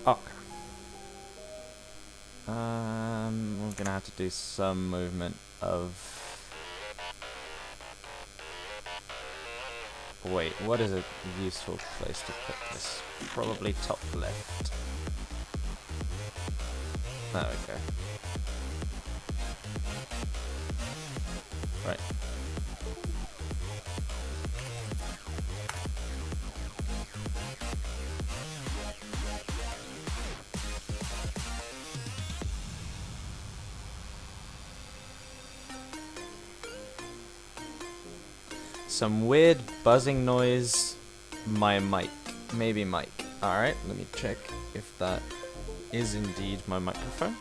Okay. We're gonna have to do some movement of... Wait, what is a useful place to put this? Probably top left. There we go. Right. Some weird buzzing noise. My mic. Maybe mic. Alright, let me check if that is indeed my microphone.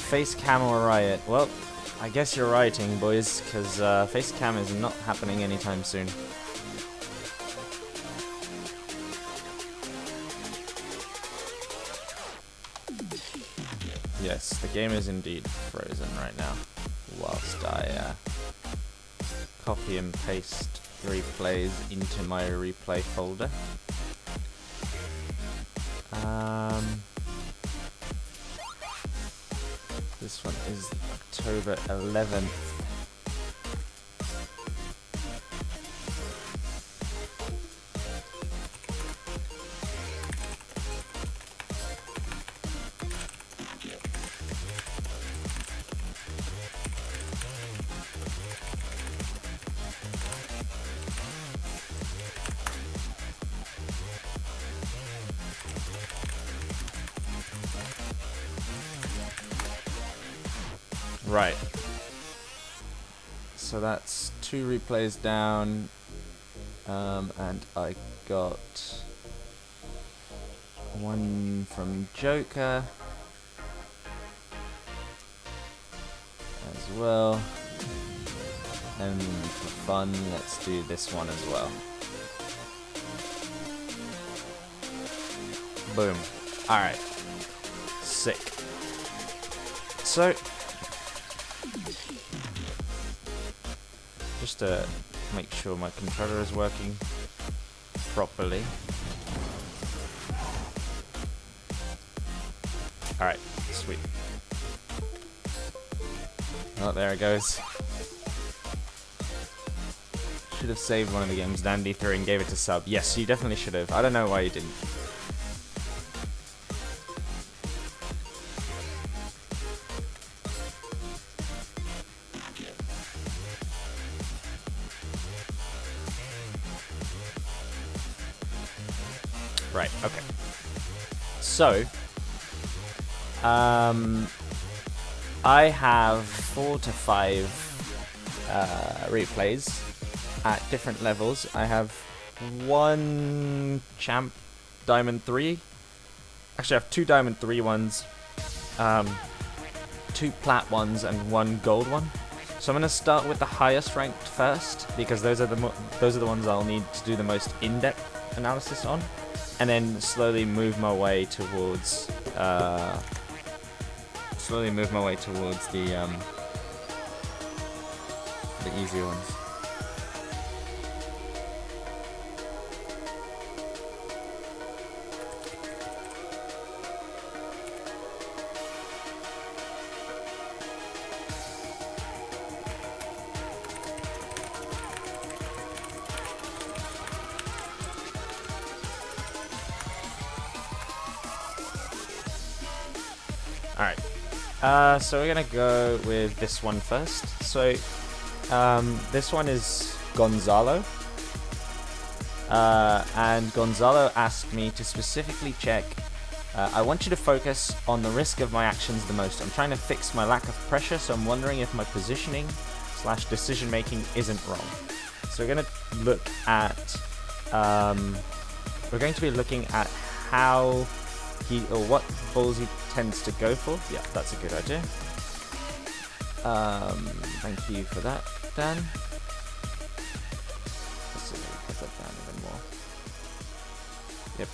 Face cam or riot? Well, I guess you're rioting, boys, because face cam is not happening anytime soon. Yes, the game is indeed frozen right now, whilst I copy and paste replays into my replay folder. This one is October 11th. Right. So that's 2 replays down, and I got 1 from Joker as well, and for fun, let's do this one as well. Boom. Alright. Sick. So, just to make sure my controller is working properly. Alright, sweet. Oh, there it goes. Should have saved one of the games Dandy threw and gave it to Sub. Yes, you definitely should have. I don't know why you didn't. Right, okay. So, I have 4 to 5 replays at different levels. I have 1 champ diamond 3. Actually, I have 2 diamond 3 ones, 2 plat ones, and 1 gold one. So I'm gonna start with the highest ranked first, because those are the ones I'll need to do the most in-depth analysis on, and then slowly move my way towards the easier ones. Alright, so we're gonna go with this one first. So, this one is Gonzalo. And Gonzalo asked me to specifically check, I want you to focus on the risk of my actions the most. I'm trying to fix my lack of pressure, so I'm wondering if my positioning / decision making isn't wrong. So we're gonna look at, we're going to be looking at how what balls he tends to go for. Yeah, that's a good idea. Thank you for that, Dan. Let's see if we can put that down even more. Yep.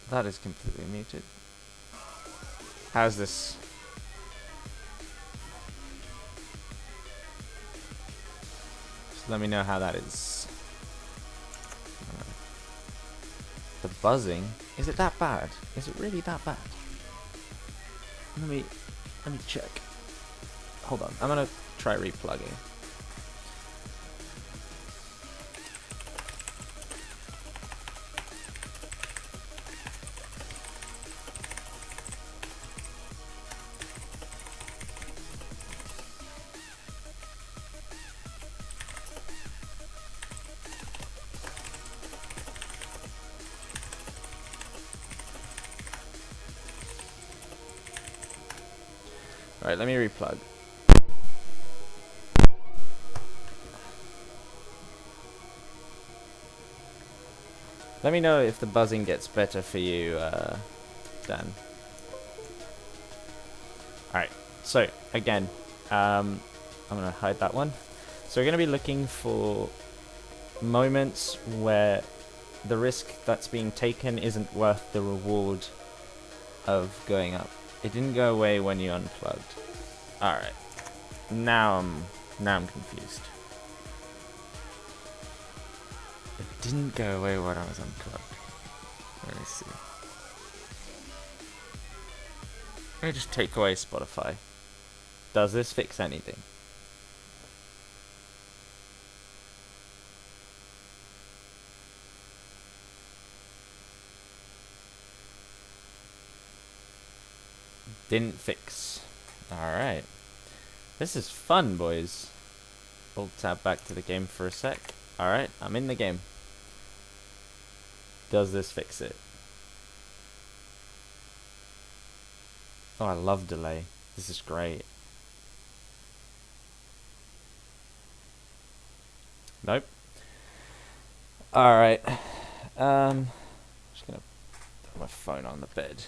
That is completely muted. How's this? Just let me know how that is. The buzzing, is it that bad? Is it really that bad? Let me check. Hold on, I'm gonna try replugging. Alright, let me replug. Let me know if the buzzing gets better for you, Dan. Alright, so again, I'm going to hide that one. So we're going to be looking for moments where the risk that's being taken isn't worth the reward of going up. It didn't go away when you unplugged. Alright, now I'm confused. It didn't go away when I was unplugged. Let me see. Let me just take away Spotify. Does this fix anything? Didn't fix. Alright. This is fun, boys. Alt tab back to the game for a sec. Alright, I'm in the game. Does this fix it? Oh, I love delay. This is great. Nope. Alright. Just gonna put my phone on the bed.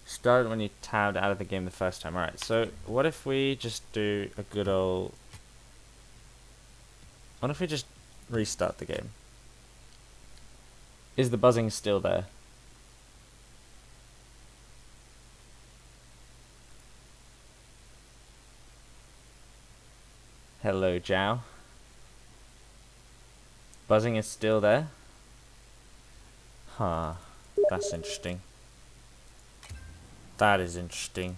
Start when you tabbed out of the game the first time. Alright, so what if we just do a good old... What if we just restart the game? Is the buzzing still there? Hello, Jow. Buzzing is still there? Huh. That's interesting. That is interesting.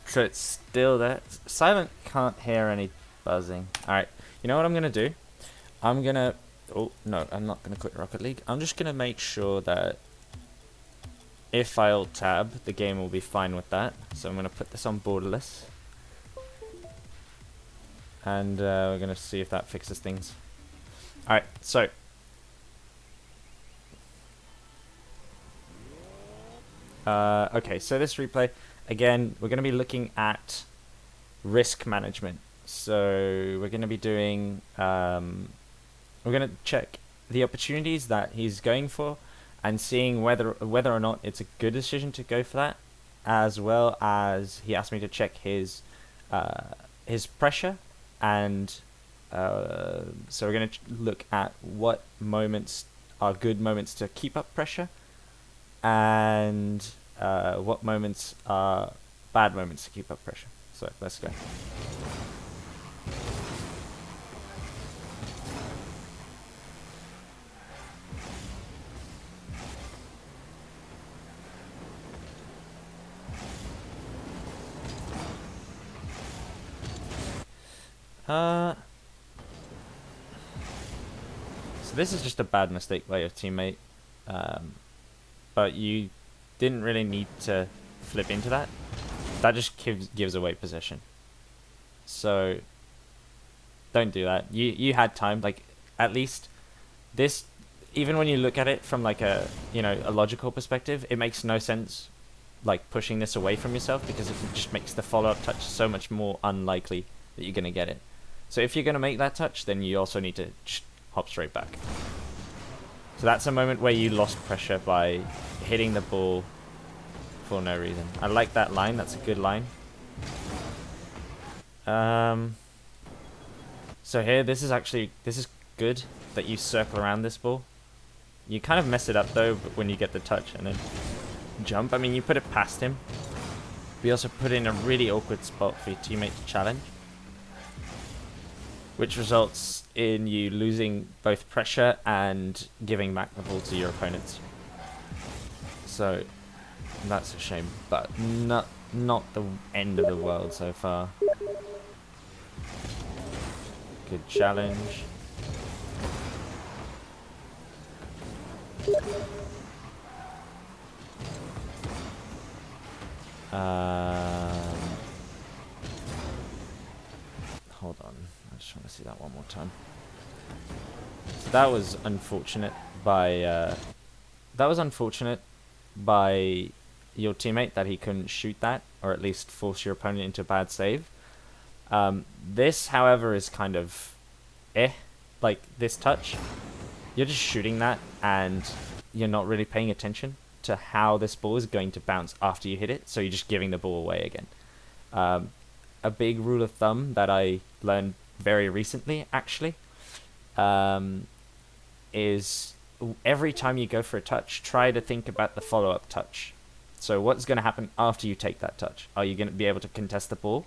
So it's still there. Silent can't hear any buzzing. Alright, you know what I'm going to do? I'm going to... Oh, no, I'm not going to quit Rocket League. I'm just going to make sure that if I alt tab, the game will be fine with that. So I'm going to put this on borderless. And we're going to see if that fixes things. Alright, so... okay, so this replay... Again, we're going to be looking at risk management. So we're going to be doing, we're going to check the opportunities that he's going for and seeing whether or not it's a good decision to go for that, as well as he asked me to check his pressure, and so we're going to look at what moments are good moments to keep up pressure, and what moments are bad moments to keep up pressure. So let's go. So this is just a bad mistake by your teammate, but you didn't really need to flip into that. That just gives away possession. So don't do that. You had time. Like, at least this even when you look at it from like a, you know, a logical perspective, it makes no sense like pushing this away from yourself, because it just makes the follow-up touch so much more unlikely that you're going to get it. So if you're going to make that touch, then you also need to hop straight back. So that's a moment where you lost pressure by hitting the ball for no reason. I like that line. That's a good line. So here, this is good that you circle around this ball. You kind of mess it up though when you get the touch and then jump. I mean, you put it past him. But you also put it in a really awkward spot for your teammate to challenge, which results in you losing both pressure and giving back the ball to your opponents. So that's a shame, but not the end of the world so far. Good challenge. Hold on, I just want to see that one more time. So that was unfortunate by your teammate that he couldn't shoot that, or at least force your opponent into a bad save. This, however, is kind of like this touch. You're just shooting that, and you're not really paying attention to how this ball is going to bounce after you hit it, so you're just giving the ball away again. A big rule of thumb that I learned very recently, actually, is every time you go for a touch, try to think about the follow-up touch. So what's going to happen after you take that touch? Are you going to be able to contest the ball?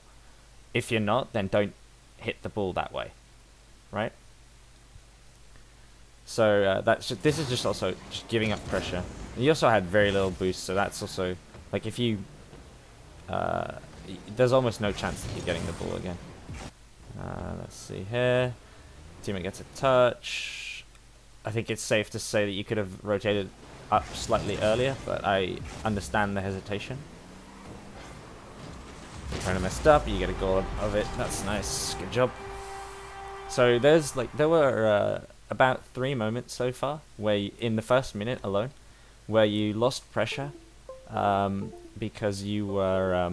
If you're not, then don't hit the ball that way, right? So this is just also just giving up pressure. And you also had very little boost, so that's also like if you there's almost no chance that you're getting the ball again. Let's see here. Teammate gets a touch. I think it's safe to say that you could have rotated up slightly earlier, but I understand the hesitation. You're kind of messed up. You get a goal of it. That's nice. Good job. So there were about 3 moments so far where in the first minute alone where you lost pressure because you were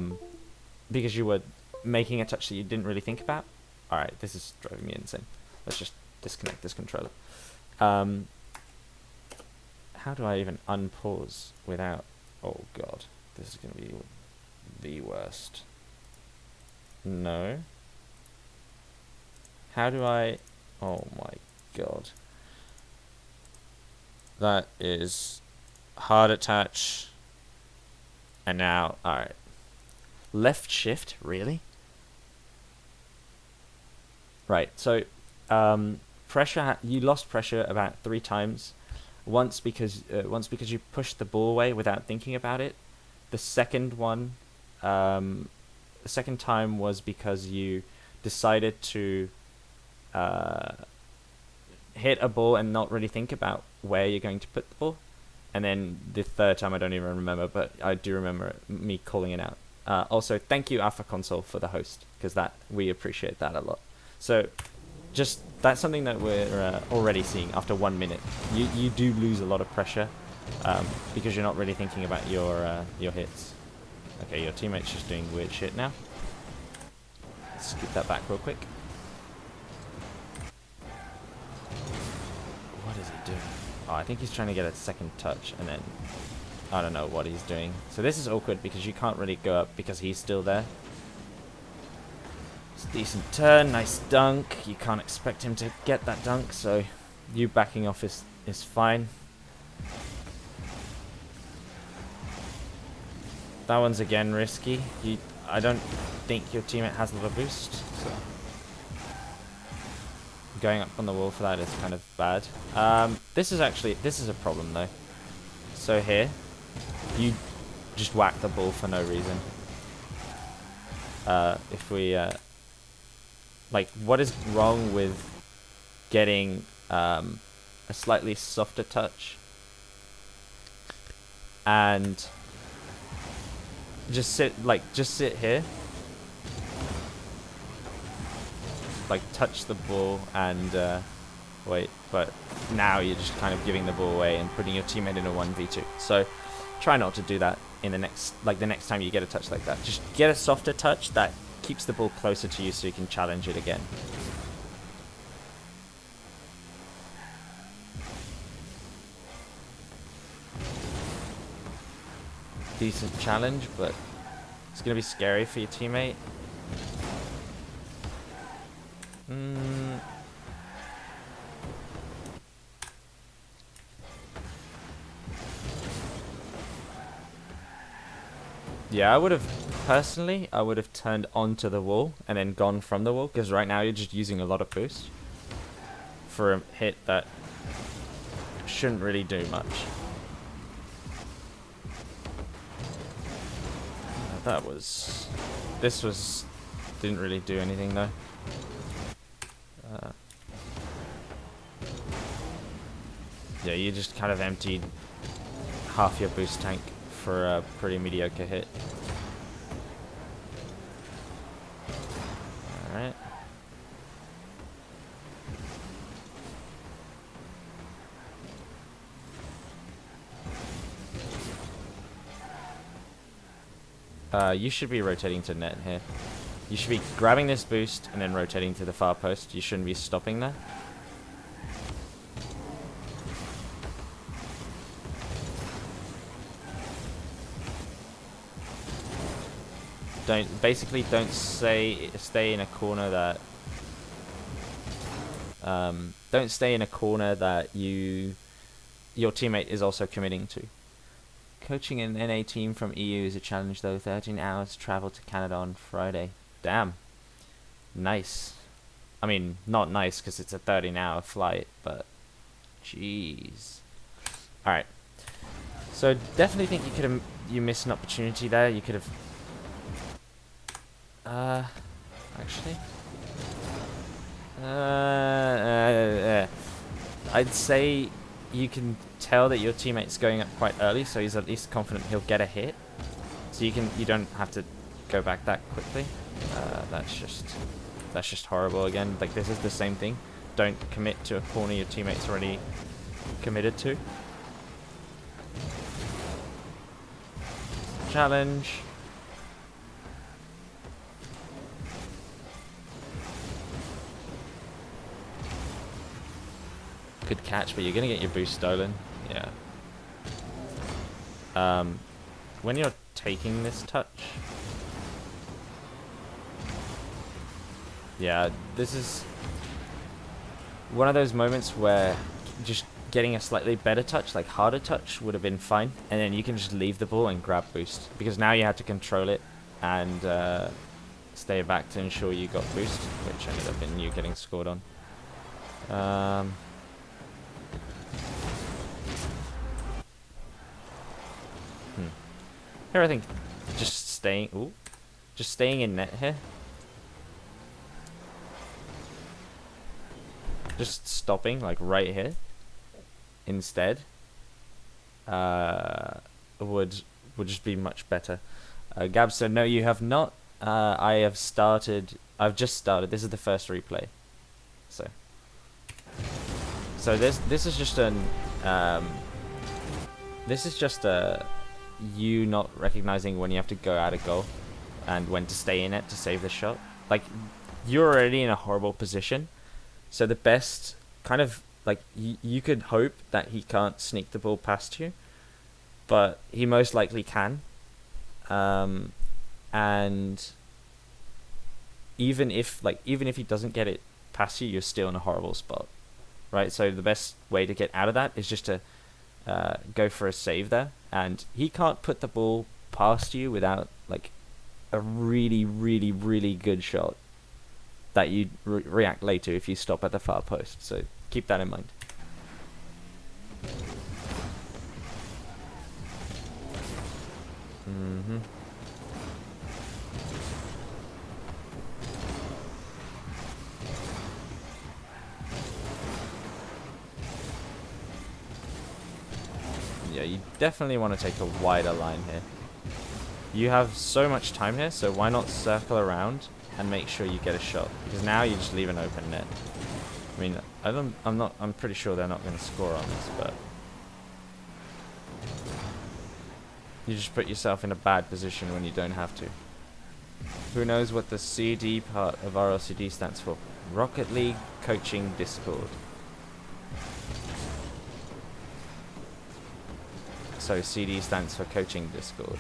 making a touch that you didn't really think about. All right, this is driving me insane. Let's just disconnect this controller. How do I even unpause without? Oh god, this is gonna be the worst. No. How do I? Oh my god. That is hard attach. And now, alright. Left shift, really? Right, so pressure. You lost pressure about 3 times. Once because you pushed the ball away without thinking about it. The second time was because you decided to hit a ball and not really think about where you're going to put the ball. And then the third time I don't even remember, but I do remember me calling it out. Also, thank you Alpha Console for the host, because we appreciate that a lot. So just that's something that we're already seeing after 1 minute. You do lose a lot of pressure because you're not really thinking about your hits. Okay, your teammate's just doing weird shit now. Let's skip that back real quick. What is he doing? Oh, I think he's trying to get a second touch, and then I don't know what he's doing. So this is awkward because you can't really go up because he's still there. It's a decent turn, nice dunk. You can't expect him to get that dunk, so you backing off is fine. That one's again risky. I don't think your teammate has a lot of boost, so going up on the wall for that is kind of bad. This is a problem though. So here, you just whack the ball for no reason. If we like, what is wrong with getting a slightly softer touch and just sit here, like touch the ball and wait, but now you're just kind of giving the ball away and putting your teammate in a 1v2. So try not to do that in the next time you get a touch like that. Just get a softer touch that keeps the ball closer to you so you can challenge it again. Decent challenge, but it's going to be scary for your teammate. Yeah, I would have turned onto the wall and then gone from the wall, because right now you're just using a lot of boost for a hit that shouldn't really do much. This didn't really do anything though. Yeah, you just kind of emptied half your boost tank for a pretty mediocre hit. Alright. You should be rotating to net here. You should be grabbing this boost and then rotating to the far post. You shouldn't be stopping there. Don't stay in a corner that don't stay in a corner that your teammate is also committing to. Coaching an NA team from EU is a challenge though. 13 hours travel to Canada on Friday. Damn. Nice. I mean, not nice because it's a 13-hour flight, but jeez. Alright. So definitely think you missed an opportunity there. You could have actually I'd say you can tell that your teammate's going up quite early, so he's at least confident he'll get a hit. So you don't have to go back that quickly. That's just horrible again. Like, this is the same thing. Don't commit to a corner your teammate's already committed to. Challenge. Good catch, but you're gonna get your boost stolen. Yeah. When you're taking this touch, yeah, this is one of those moments where just getting a slightly better touch, like harder touch, would have been fine, and then you can just leave the ball and grab boost, because now you have to control it and stay back to ensure you got boost, which ended up in you getting scored on. Here I think just staying in net here. Just stopping like right here instead would just be much better. Gab said, no, you have not. I've just started. This is the first replay. So this is just you not recognizing when you have to go out of goal and when to stay in it to save the shot. Like, you're already in a horrible position, so the best kind of, like, you could hope that he can't sneak the ball past you, but he most likely can. And even if he doesn't get it past you, you're still in a horrible spot, right? So the best way to get out of that is just to go for a save there, and he can't put the ball past you without like a really, really, really good shot that you'd react later if you stop at the far post. So keep that in mind. Yeah, you definitely want to take a wider line here. You have so much time here, so why not circle around and make sure you get a shot? Because now you just leave an open net. I mean, I'm pretty sure they're not going to score on this, but you just put yourself in a bad position when you don't have to. Who knows what the CD part of RLCD stands for? Rocket League Coaching Discord. So CD stands for Coaching Discord.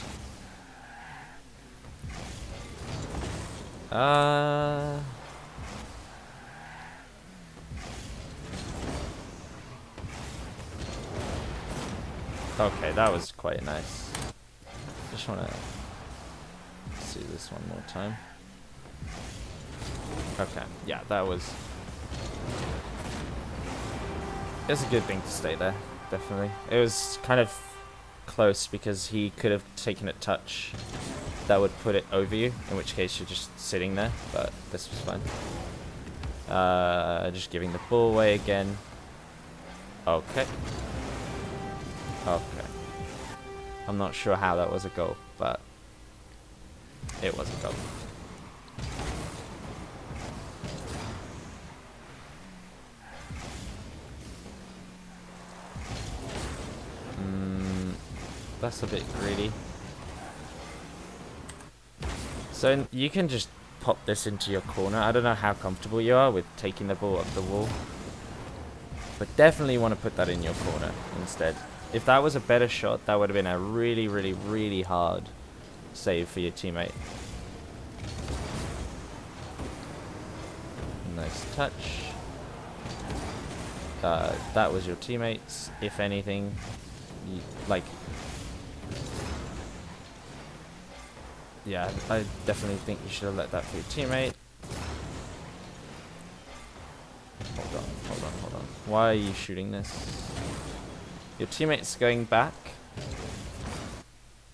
Okay, that was quite nice. Just want to see this one more time. Okay, yeah, that was... It's a good thing to stay there, definitely. It was kind of close because he could have taken a touch that would put it over you, in which case you're just sitting there, but this was fine. Just giving the ball away again. Okay. Okay. I'm not sure how that was a goal, but it was a goal. That's a bit greedy. So you can just pop this into your corner. I don't know how comfortable you are with taking the ball up the wall, but definitely want to put that in your corner instead. If that was a better shot, that would have been a really, really, really hard save for your teammate. Nice touch. That was your teammates. If anything, you, like... Yeah, I definitely think you should have let that for your teammate. Hold on, hold on, hold on. Why are you shooting this? Your teammate's going back.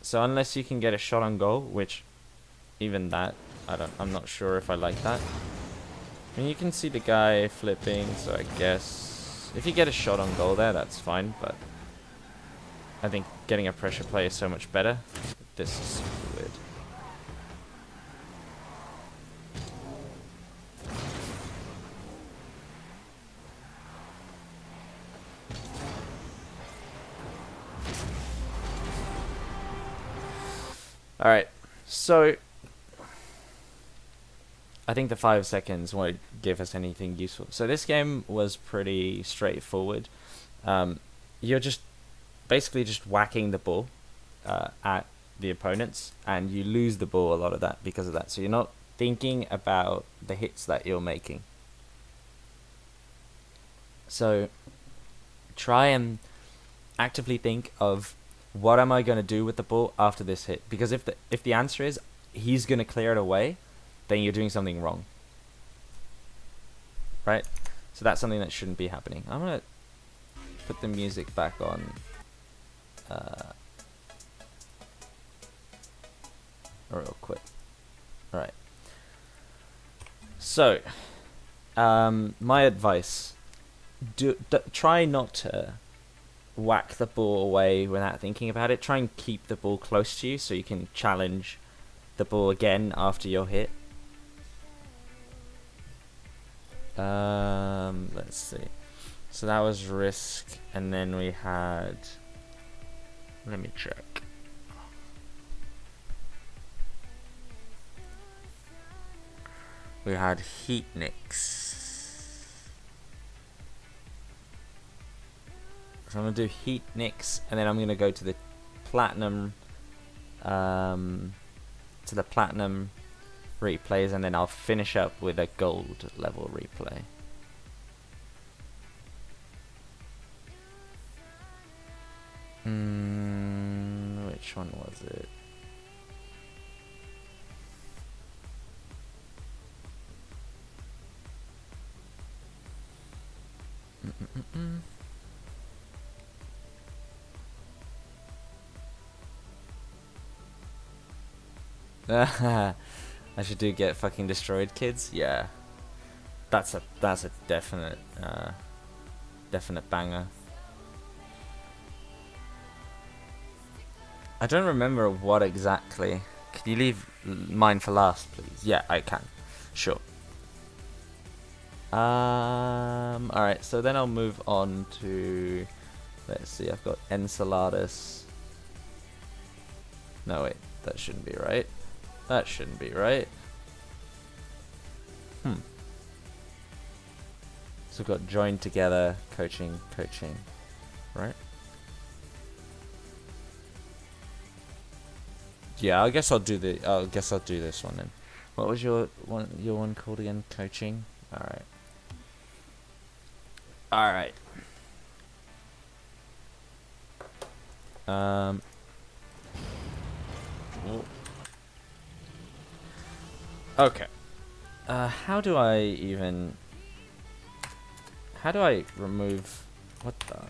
So unless you can get a shot on goal, which even that, I'm not sure if I like that. I mean, you can see the guy flipping, so I guess if you get a shot on goal there, that's fine, but I think getting a pressure play is so much better. This is super weird. Alright, so I think the 5 seconds won't give us anything useful. So this game was pretty straightforward. You're just basically just whacking the ball at the opponents, and you lose the ball a lot of that because of that. So you're not thinking about the hits that you're making. So try and actively think of, what am I going to do with the ball after this hit? Because if the answer is he's going to clear it away, then you're doing something wrong. Right? So that's something that shouldn't be happening. I'm going to put the music back on. Real quick. Alright. So, my advice. Try not to whack the ball away without thinking about it. Try and keep the ball close to you so you can challenge the ball again after your hit. Let's see. So that was risk, and then we had... Let me check. We had heat nicks. So I'm going to do heat nicks, and then I'm going to go to the platinum replays, and then I'll finish up with a gold level replay. Which one was it? I should do get fucking destroyed, kids. Yeah, that's a definite banger. I don't remember what exactly. Can you leave mine for last, please? Yeah, I can. Sure. Alright, so then I'll move on to... Let's see, I've got enchiladas. No, wait, that shouldn't be right. That shouldn't be right. So we've got joined together, coaching, right? Yeah, I guess I'll do this one then. What was your one called again? Coaching. All right. All right. Okay. How do I remove... What the...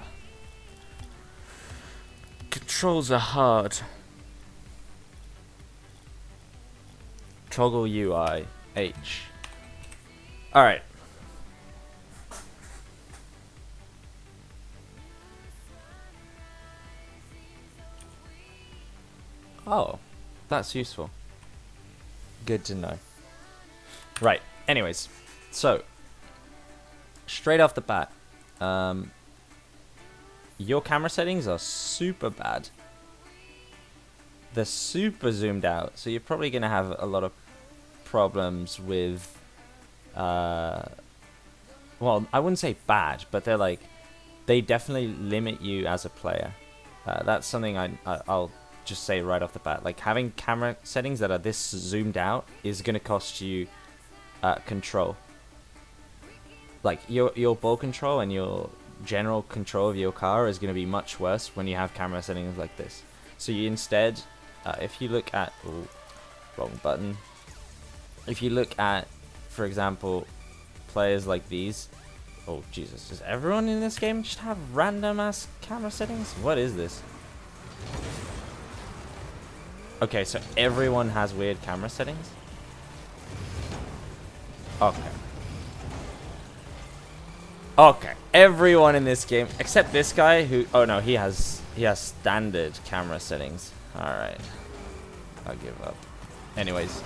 Controls are hard. Toggle UI. H. Alright. Oh. That's useful. Good to know. Right. Anyways. So. Straight off the bat. Your camera settings are super bad. They're super zoomed out. So you're probably going to have a lot of problems with... well, I wouldn't say bad, but they're like... They definitely limit you as a player. That's something I'll just say right off the bat. Like, having camera settings that are this zoomed out is going to cost you control. Like, your ball control and your general control of your car is going to be much worse when you have camera settings like this. So you instead, if you look at... Ooh, wrong button. If you look at, for example, players like these... Oh, Jesus. Does everyone in this game just have random-ass camera settings? What is this? Okay, so everyone has weird camera settings? Okay. Okay, everyone in this game, except this guy who... Oh, no, he has standard camera settings. Alright. I'll give up. Anyways.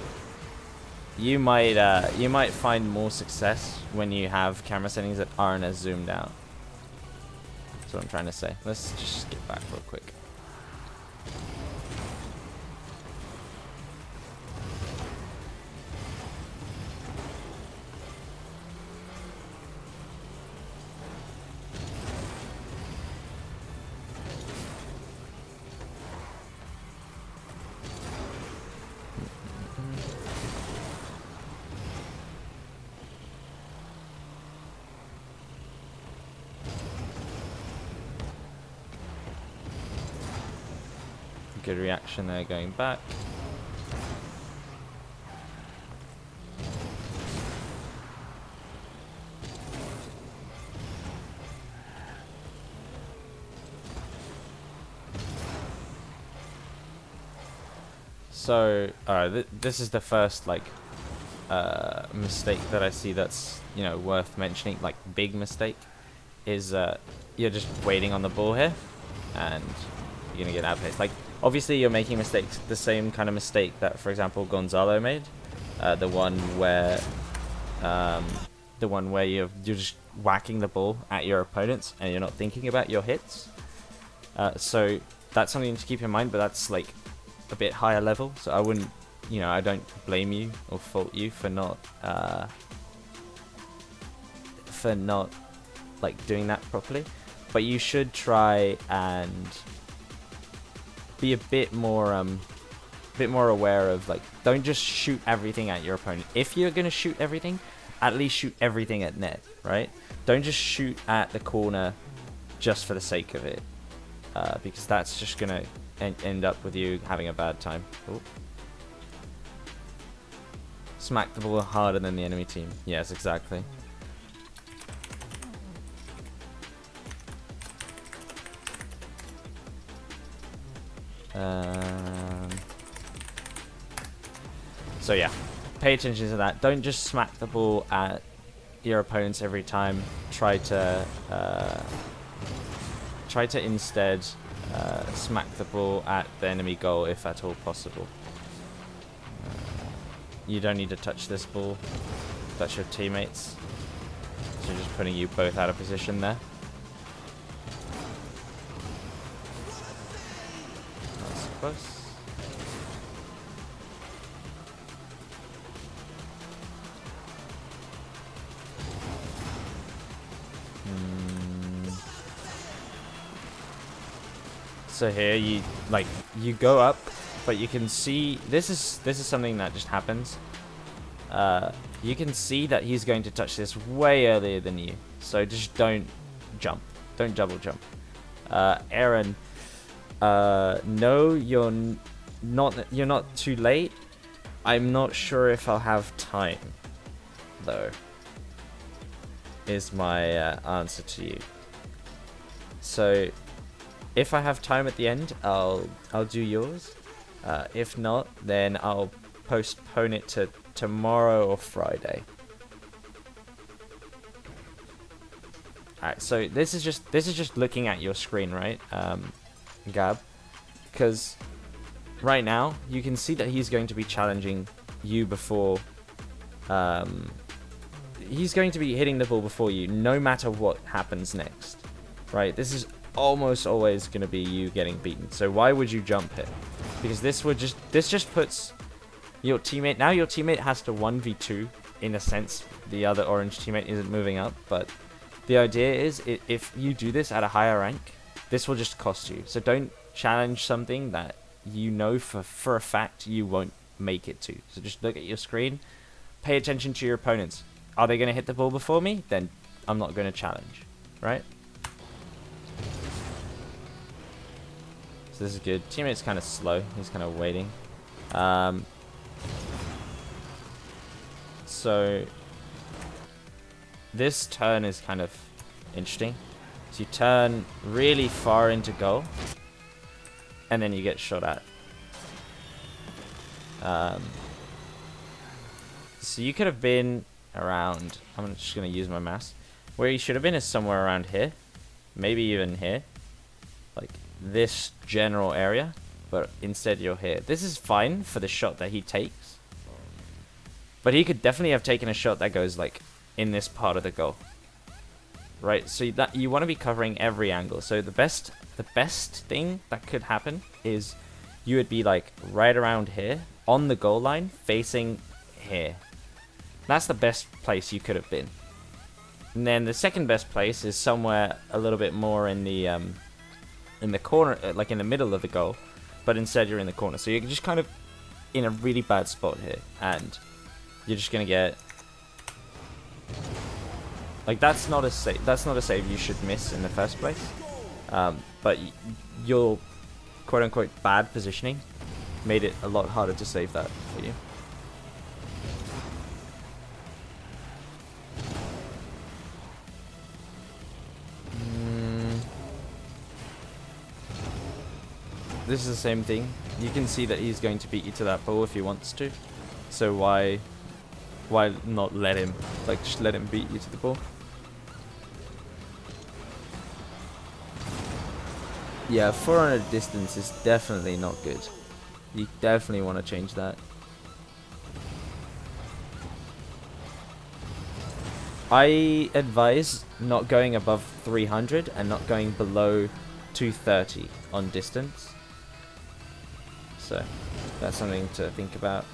You might find more success when you have camera settings that aren't as zoomed out. That's what I'm trying to say. Let's just skip back real quick. Good reaction there going back. So, this is the first like mistake that I see that's, you know, worth mentioning. Like, big mistake is you're just waiting on the ball here, and you're gonna get outpaced. Like, obviously you're making mistakes, the same kind of mistake that, for example, Gonzalo made, the one where you're just whacking the ball at your opponents and you're not thinking about your hits. So that's something to keep in mind, but that's like a bit higher level. So I wouldn't, you know, I don't blame you or fault you for not like doing that properly, but you should try and be a bit more aware of, like, don't just shoot everything at your opponent. If you're gonna shoot everything, at least shoot everything at net, right? Don't just shoot at the corner just for the sake of it, because that's just gonna end up with you having a bad time. Ooh. Smack the ball harder than the enemy team. Yes, exactly. So yeah, pay attention to that. Don't just smack the ball at your opponents every time. Try to instead smack the ball at the enemy goal if at all possible. You don't need to touch this ball. That's your teammates. So just putting you both out of position there. That's close. So here you go up, but you can see this is something that just happens. You can see that he's going to touch this way earlier than you, so just don't jump, don't double jump. Aaron, no, you're not too late. I'm not sure if I'll have time, though. Is my answer to you. So, if I have time at the end, I'll do yours. If not, then I'll postpone it to tomorrow or Friday. Alright, so this is just looking at your screen, right, Gab? Because right now you can see that he's going to be challenging you before. He's going to be hitting the ball before you, no matter what happens next, right? This is almost always going to be you getting beaten. So why would you jump it? Because this just puts your teammate. Now your teammate has to 1v2 in a sense. The other orange teammate isn't moving up, but the idea is if you do this at a higher rank, this will just cost you. So don't challenge something that you know for a fact you won't make it to. So just look at your screen, pay attention to your opponents. Are they going to hit the ball before me? Then I'm not going to challenge, right? So this is good. Teammate's kind of slow. He's kind of waiting. So this turn is kind of interesting. So you turn really far into goal, and then you get shot at. So you could have been around. I'm just going to use my mouse. Where you should have been is somewhere around here. Maybe even here. Like this general area. But instead you're here. This is fine for the shot that he takes. But he could definitely have taken a shot that goes like in this part of the goal. Right? So that you want to be covering every angle. So the best thing that could happen is you would be like right around here on the goal line facing here. That's the best place you could have been. And then the second best place is somewhere a little bit more in the corner, like in the middle of the goal, but instead you're in the corner. So you're just kind of in a really bad spot here, and you're just gonna get like that's not a save. That's not a save you should miss in the first place. But your quote unquote bad positioning made it a lot harder to save that for you. This is the same thing. You can see that he's going to beat you to that ball if he wants to. So why not let him? Like, just let him beat you to the ball. Yeah, 400 distance is definitely not good. You definitely want to change that. I advise not going above 300 and not going below 230 on distance. So that's something to think about.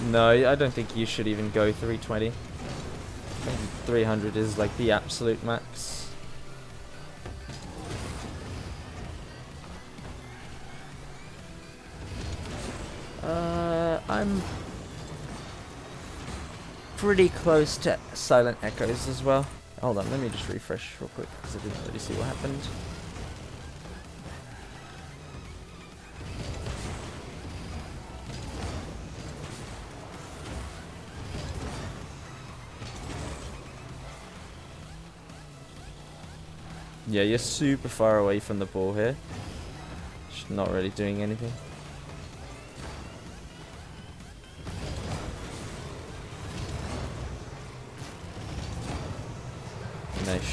No, I don't think you should even go 320. I think 300 is like the absolute max. I'm pretty close to silent echoes as well. Hold on, let me just refresh real quick because I didn't really see what happened. Yeah, you're super far away from the ball here. Just not really doing anything.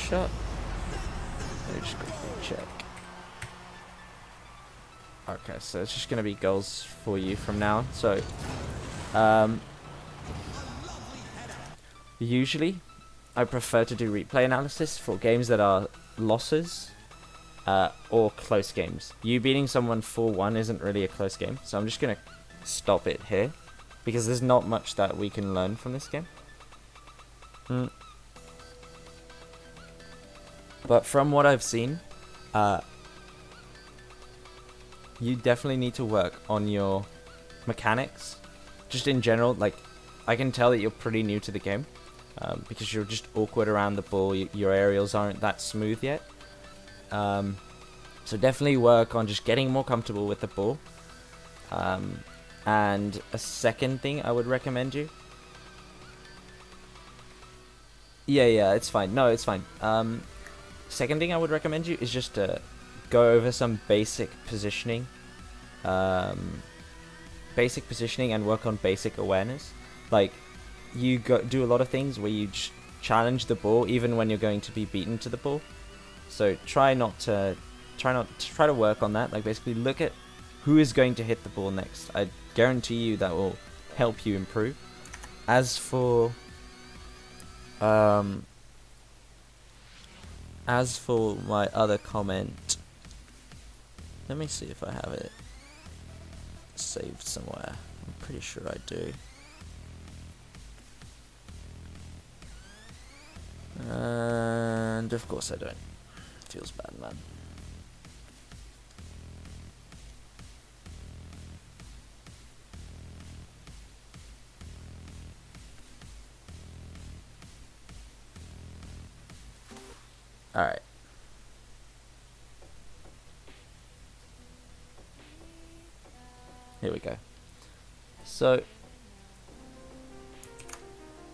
shot. Let me just quickly check. Okay, so it's just going to be goals for you from now on. So, usually, I prefer to do replay analysis for games that are losses or close games. You beating someone 4-1 isn't really a close game, so I'm just going to stop it here because there's not much that we can learn from this game. But from what I've seen, you definitely need to work on your mechanics. Just in general, like, I can tell that you're pretty new to the game because you're just awkward around the ball. Your aerials aren't that smooth yet. So definitely work on just getting more comfortable with the ball. And a second thing I would recommend you. Yeah, it's fine. No, it's fine. Second thing I would recommend you is just to go over some basic positioning. Basic positioning and work on basic awareness. Like, you do a lot of things where you challenge the ball even when you're going to be beaten to the ball. So try to work on that. Like, basically look at who is going to hit the ball next. I guarantee you that will help you improve. As for my other comment, let me see if I have it saved somewhere. I'm pretty sure I do. And of course I don't. Feels bad, man. Alright. Here we go. So,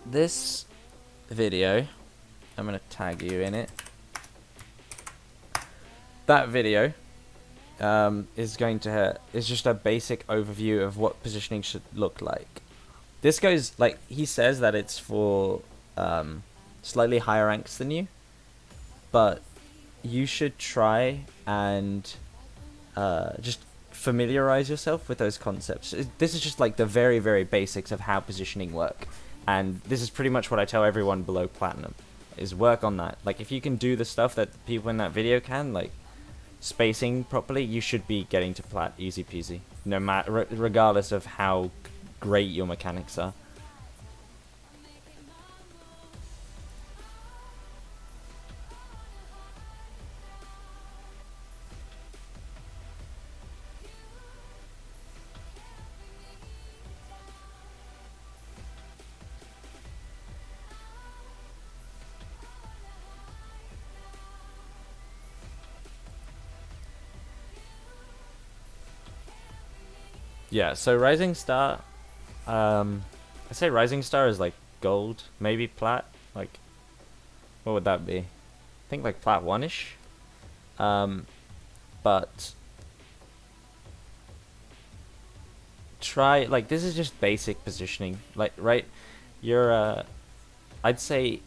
this video, I'm going to tag you in it. That video is just a basic overview of what positioning should look like. This goes, like, he says that it's for slightly higher ranks than you, but you should try and just familiarize yourself with those concepts. This is just like the very, very basics of how positioning work, and this is pretty much what I tell everyone below platinum, is work on that. Like, if you can do the stuff that people in that video can, like spacing properly, you should be getting to plat easy peasy, no matter regardless of how great your mechanics are. Yeah, so Rising Star, I say Rising Star is like gold, maybe plat. Like, what would that be? I think like plat 1-ish. But try, like, this is just basic positioning. Like, right, you're I'd say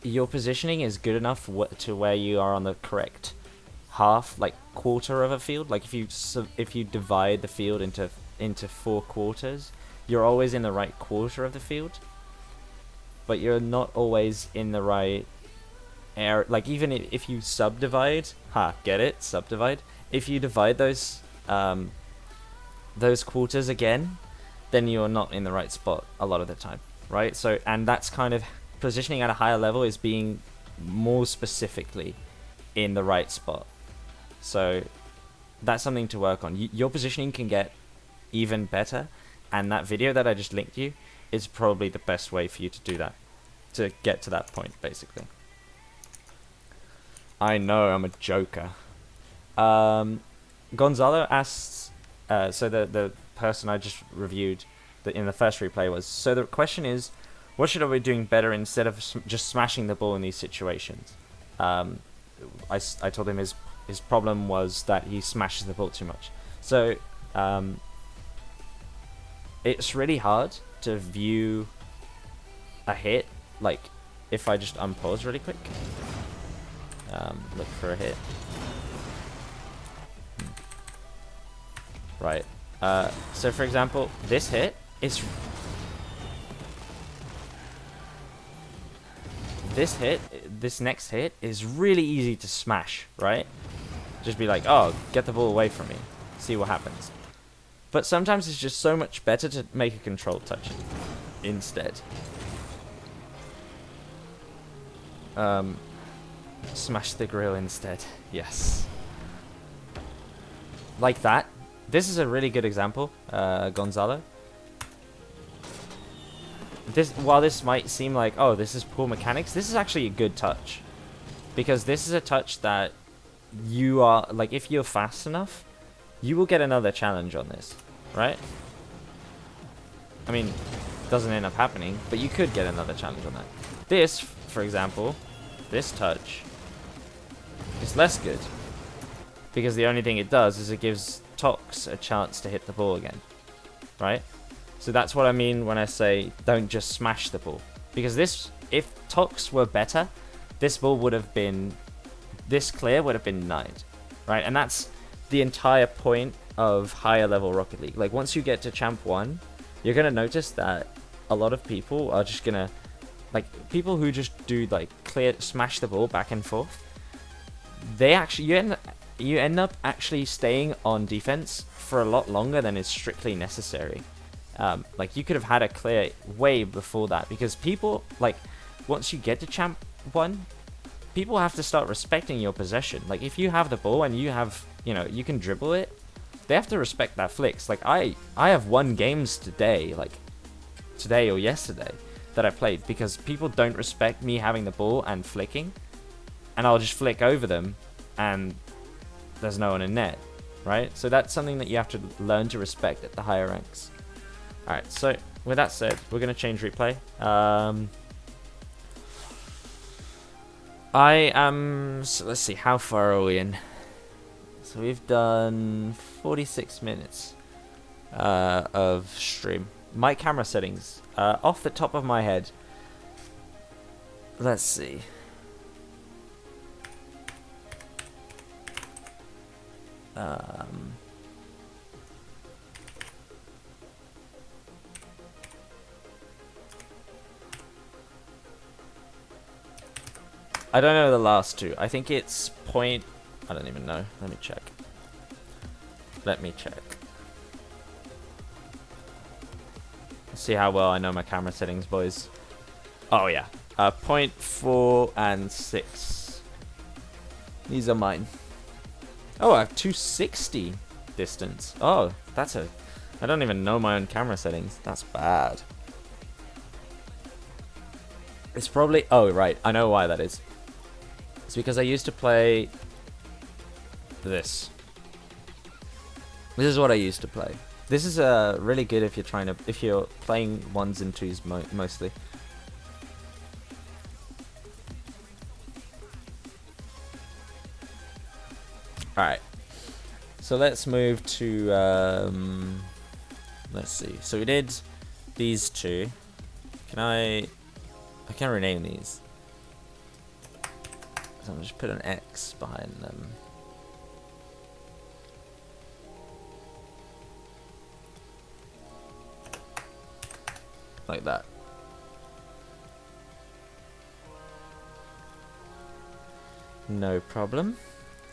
your positioning is good enough to where you are on the correct half, like quarter of a field. Like, if you divide the field into 4 quarters, you're always in the right quarter of the field, but you're not always in the right area. Like, even if you subdivide, get it, subdivide, if you divide those quarters again, then you're not in the right spot a lot of the time, right? So, and that's kind of positioning at a higher level, is being more specifically in the right spot. So that's something to work on. Your positioning can get even better, and that video that I just linked you is probably the best way for you to do that, to get to that point, basically. I know, I'm a joker. Gonzalo asks, so the person I just reviewed in the first replay was, so the question is, what should I be doing better instead of just smashing the ball in these situations? I told him his problem was that he smashes the ball too much. So it's really hard to view a hit. Like, if I just unpause really quick. Look for a hit. Right. So for example, this hit is... This next hit is really easy to smash, right? Just be like, oh, get the ball away from me. See what happens. But sometimes it's just so much better to make a control touch instead. Smash the grill instead. Yes. Like that. This is a really good example, Gonzalo. While this might seem like, oh, this is poor mechanics, this is actually a good touch. Because this is a touch that you are, like, if you're fast enough, you will get another challenge on this, right? I mean, it doesn't end up happening, but you could get another challenge on that. This, for example, this touch is less good. Because the only thing it does is it gives Tox a chance to hit the ball again, right? So that's what I mean when I say don't just smash the ball. Because this, if Tox were better, this ball would have been, this clear would have been denied, right? And that's the entire point of higher level Rocket League. Like once you get to Champ 1, you're going to notice that a lot of people are just going to, like people who just do like clear, smash the ball back and forth, they actually, you end up actually staying on defense for a lot longer than is strictly necessary. Like you could have had a clear way before that, because people, like once you get to Champ 1, people have to start respecting your possession. Like if you have the ball and you have, you know, you can dribble it, they have to respect that flicks. Like I have won games today, like today or yesterday that I played, because people don't respect me having the ball and flicking, and I'll just flick over them and there's no one in net, right? So that's something that you have to learn to respect at the higher ranks. Alright, so with that said, we're going to change replay. So let's see, how far are we in? So we've done 46 minutes of stream. My camera settings, off the top of my head, let's see. I don't know the last two. I think it's point... I don't even know. Let me check. Let's see how well I know my camera settings, boys. Oh, yeah. 0.4 and 6. These are mine. Oh, I have 260 distance. Oh, that's a... I don't even know my own camera settings. That's bad. It's probably... Oh, right. I know why that is. It's because I used to play this. This is what I used to play. This is really good if you're playing 1s and 2s mostly. Alright. So let's move to let's see. So we did these two. I can rename these. So I'm just put an X behind them. Like that. No problem.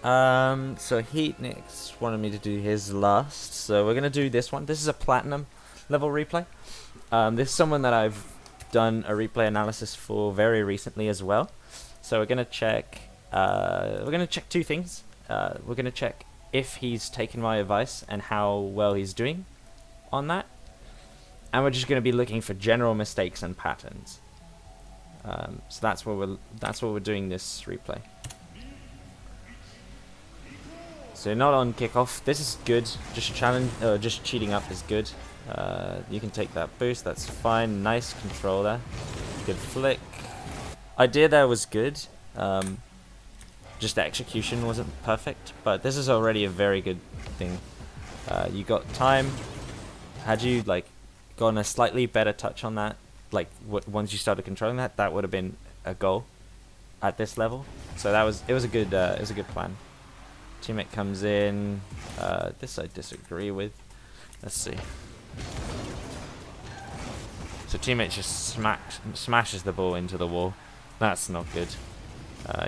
So Heatnix wanted me to do his last, so we're gonna do this one. This is a platinum level replay. This is someone that I've done a replay analysis for very recently as well. So we're gonna check two things. We're gonna check if he's taken my advice and how well he's doing on that. And we're just gonna be looking for general mistakes and patterns. So that's what we're doing this replay. So not on kickoff. This is good. Just cheating up is good. You can take that boost. That's fine. Nice control there. Good flick. Idea there was good. Just the execution wasn't perfect, but this is already a very good thing. You got time. Had you like gotten a slightly better touch on that, like once you started controlling that, that would have been a goal at this level. So it was a good plan. Teammate comes in. This I disagree with. Let's see. So teammate just smashes the ball into the wall. That's not good.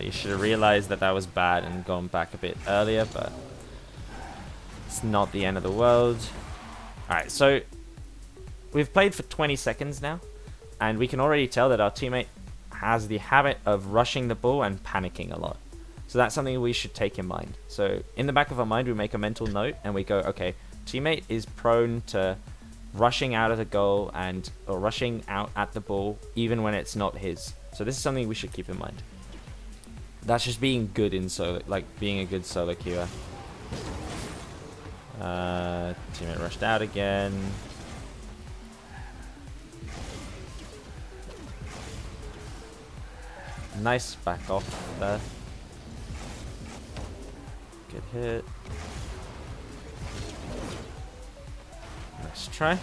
You should have realized that was bad and gone back a bit earlier, but it's not the end of the world. Alright, so we've played for 20 seconds now, and we can already tell that our teammate has the habit of rushing the ball and panicking a lot. So that's something we should take in mind. So in the back of our mind, we make a mental note and we go, okay, teammate is prone to rushing out of the goal or rushing out at the ball even when it's not his. So this is something we should keep in mind. That's just being good in solo, like being a good solo queuer. Teammate rushed out again. Nice back off there. Good hit. Nice try.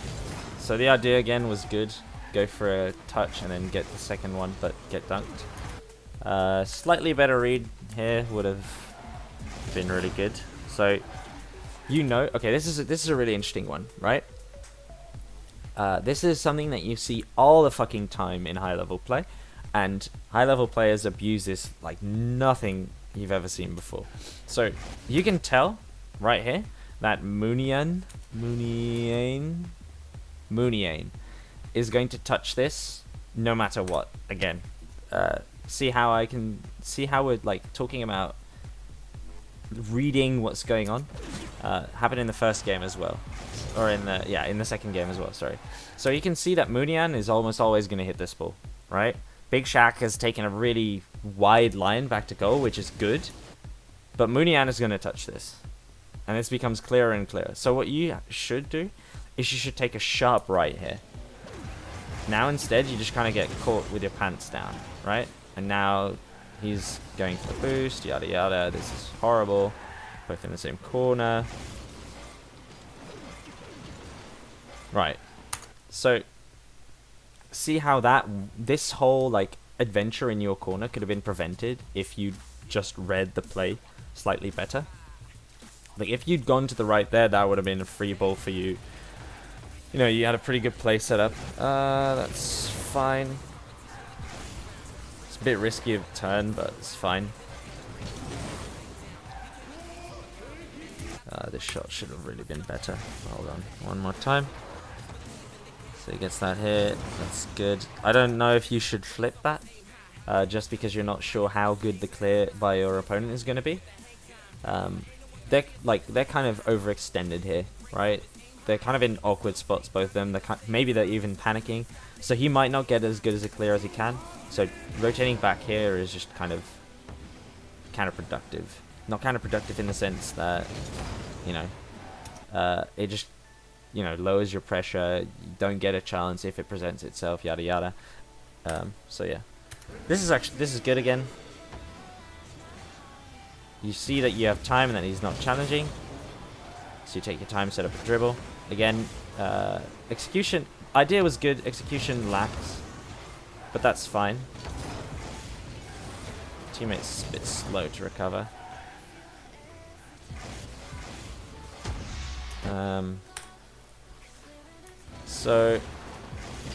So the idea again was good. Go for a touch and then get the second one, but get dunked. Slightly better read here would have been really good. So okay, this is a really interesting one, right? This is something that you see all the fucking time in high level play, and high level players abuse this like nothing you've ever seen before. So you can tell right here that Munian is going to touch this no matter what. Again, see how we're like talking about reading what's going on. Happened in the first game as well, or in the second game as well. Sorry. So you can see that Munian is almost always going to hit this ball, right? Big Shaq has taken a really wide line back to goal, which is good, but Munian is going to touch this, and this becomes clearer and clearer. So what you should do is you should take a sharp right here. Now instead you just kind of get caught with your pants down, right? And now he's going for the boost, yada yada. This is horrible. Both in the same corner. Right. So see how this whole like adventure in your corner could have been prevented if you just read the play slightly better. Like if you'd gone to the right there, that would have been a free ball for you. You know, you had a pretty good play set up. That's fine. It's a bit risky of a turn, but it's fine. This shot should have really been better. Hold on, one more time. So he gets that hit. That's good. I don't know if you should flip that, just because you're not sure how good the clear by your opponent is going to be. They're kind of overextended here, right? They're kind of in awkward spots, both of them. Maybe they're even panicking, so he might not get as good as a clear as he can. So rotating back here is just kind of counterproductive. Not counterproductive in the sense that, you know, it just, you know, lowers your pressure. You don't get a chance if it presents itself, yada yada. So yeah, this is good again. You see that you have time and that he's not challenging. So you take your time, set up a dribble. Again, execution, idea was good, execution lacks, but that's fine. Teammate's a bit slow to recover. So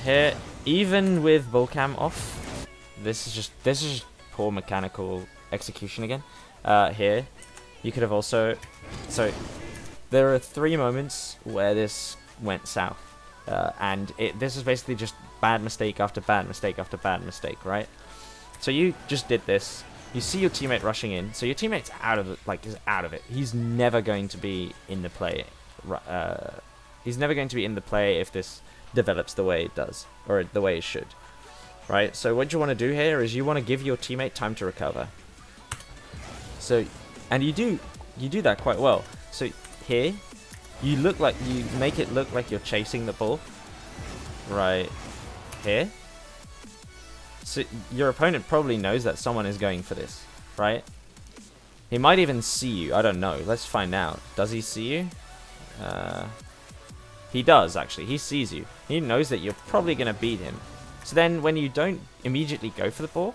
here, even with ball cam off, this is just poor mechanical execution again. Here, you could have also, so there are 3 moments where this went south, and this is basically just bad mistake after bad mistake after bad mistake, right? So you just did this. You see your teammate rushing in, so your teammate's out of it, is out of it. He's never going to be in the play. He's never going to be in the play if this develops the way it does, or the way it should, right? So what you want to do here is you want to give your teammate time to recover. So, and you do that quite well. So here, you make it look like you're chasing the ball, right here. So your opponent probably knows that someone is going for this, right? He might even see you. I don't know. Let's find out. Does he see you? He does, actually. He sees you. He knows that you're probably going to beat him. So then when you don't immediately go for the ball,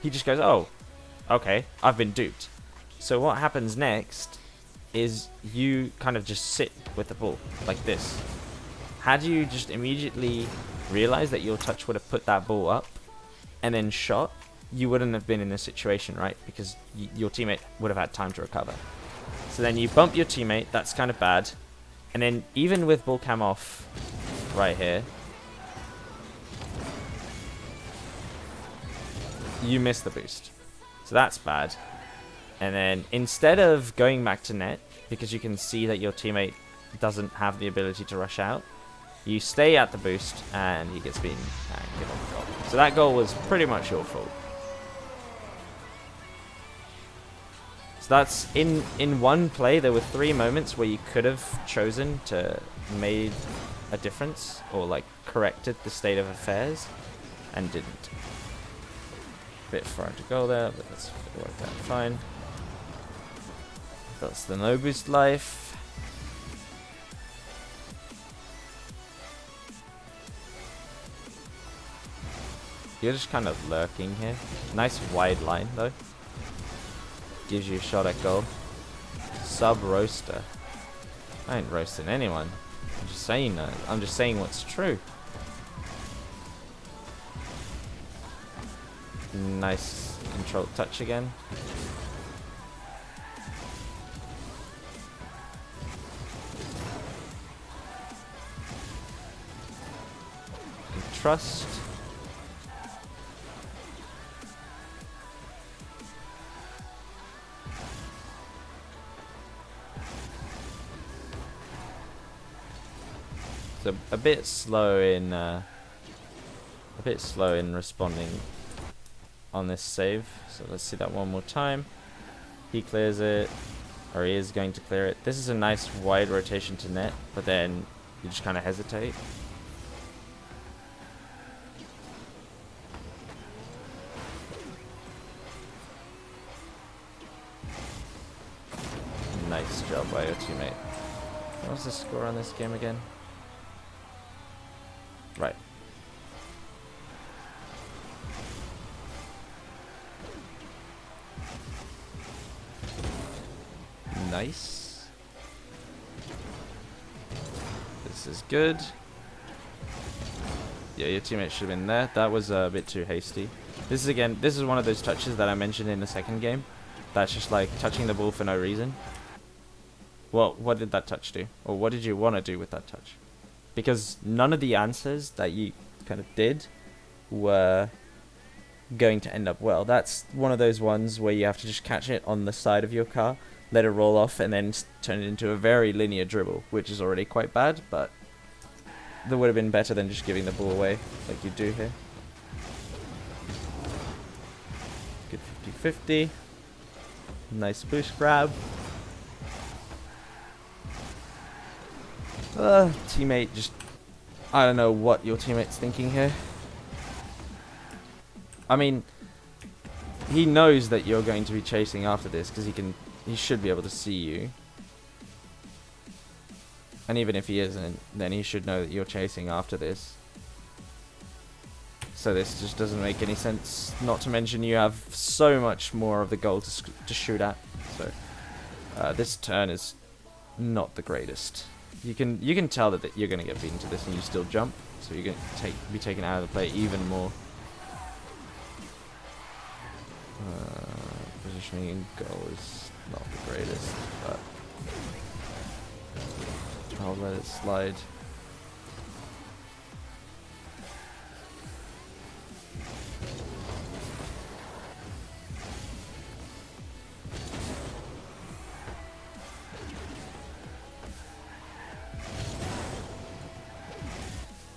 he just goes, oh, okay, I've been duped. So what happens next is you kind of just sit with the ball like this. Had you just immediately realized that your touch would have put that ball up and then shot, you wouldn't have been in this situation, right? Because your teammate would have had time to recover. So then you bump your teammate, that's kind of bad. And then even with ball cam off right here, you miss the boost. So that's bad. And then instead of going back to net, because you can see that your teammate doesn't have the ability to rush out, you stay at the boost and he gets beaten and give up the goal. So that goal was pretty much your fault. So that's in one play, there were 3 moments where you could have chosen to made a difference or like corrected the state of affairs and didn't. Bit far to go there, but that's worked out fine. That's the no boost life. You're just kind of lurking here. Nice wide line though. Gives you a shot at goal. Sub roaster. I ain't roasting anyone. I'm just saying that. I'm just saying what's true. Nice controlled touch again. Trust. So a bit slow in responding on this save. So let's see that one more time. He clears it, or he is going to clear it. This is a nice wide rotation to net, but then you just kind of hesitate. Nice job by your teammate. What was the score on this game again? Right. Nice. This is good. Yeah, your teammate should have been there. That was a bit too hasty. This is one of those touches that I mentioned in the second game. That's just like touching the ball for no reason. Well, what did that touch do? Or what did you want to do with that touch? Because none of the answers that you kind of did were going to end up well. That's one of those ones where you have to just catch it on the side of your car, let it roll off, and then turn it into a very linear dribble, which is already quite bad, but that would have been better than just giving the ball away like you do here. Good 50-50. Nice boost grab. Teammate just... I don't know what your teammate's thinking here. I mean, he knows that you're going to be chasing after this because he should be able to see you. And even if he isn't, then he should know that you're chasing after this. So this just doesn't make any sense. Not to mention you have so much more of the goal to shoot at. So this turn is not the greatest. You can tell that you're going to get beaten to this and you still jump. So you're going to be taken out of the play even more. Positioning in goal is not the greatest, but I'll let it slide.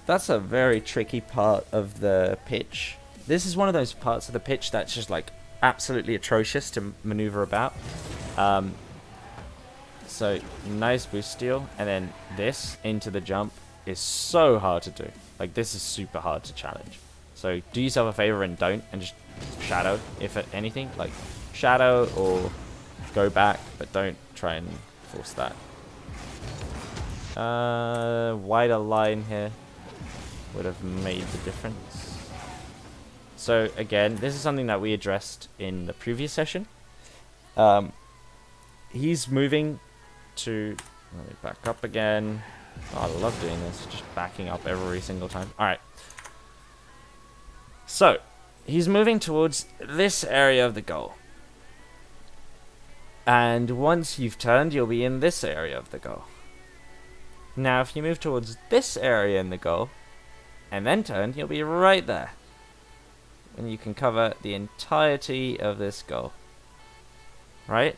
That's a very tricky part of the pitch. This is one of those parts of the pitch that's just like absolutely atrocious to maneuver about. So nice boost steal, and then this into the jump is so hard to do. Like this is super hard to challenge. So do yourself a favor and don't, and just shadow if anything. Like shadow or go back, but don't try and force that. Wider line here would have made the difference. So again, this is something that we addressed in the previous session. He's moving to... Let me back up again. Oh, I love doing this, just backing up every single time. Alright. So, he's moving towards this area of the goal. And once you've turned, you'll be in this area of the goal. Now, if you move towards this area in the goal, and then turn, you'll be right there. And you can cover the entirety of this goal. Right?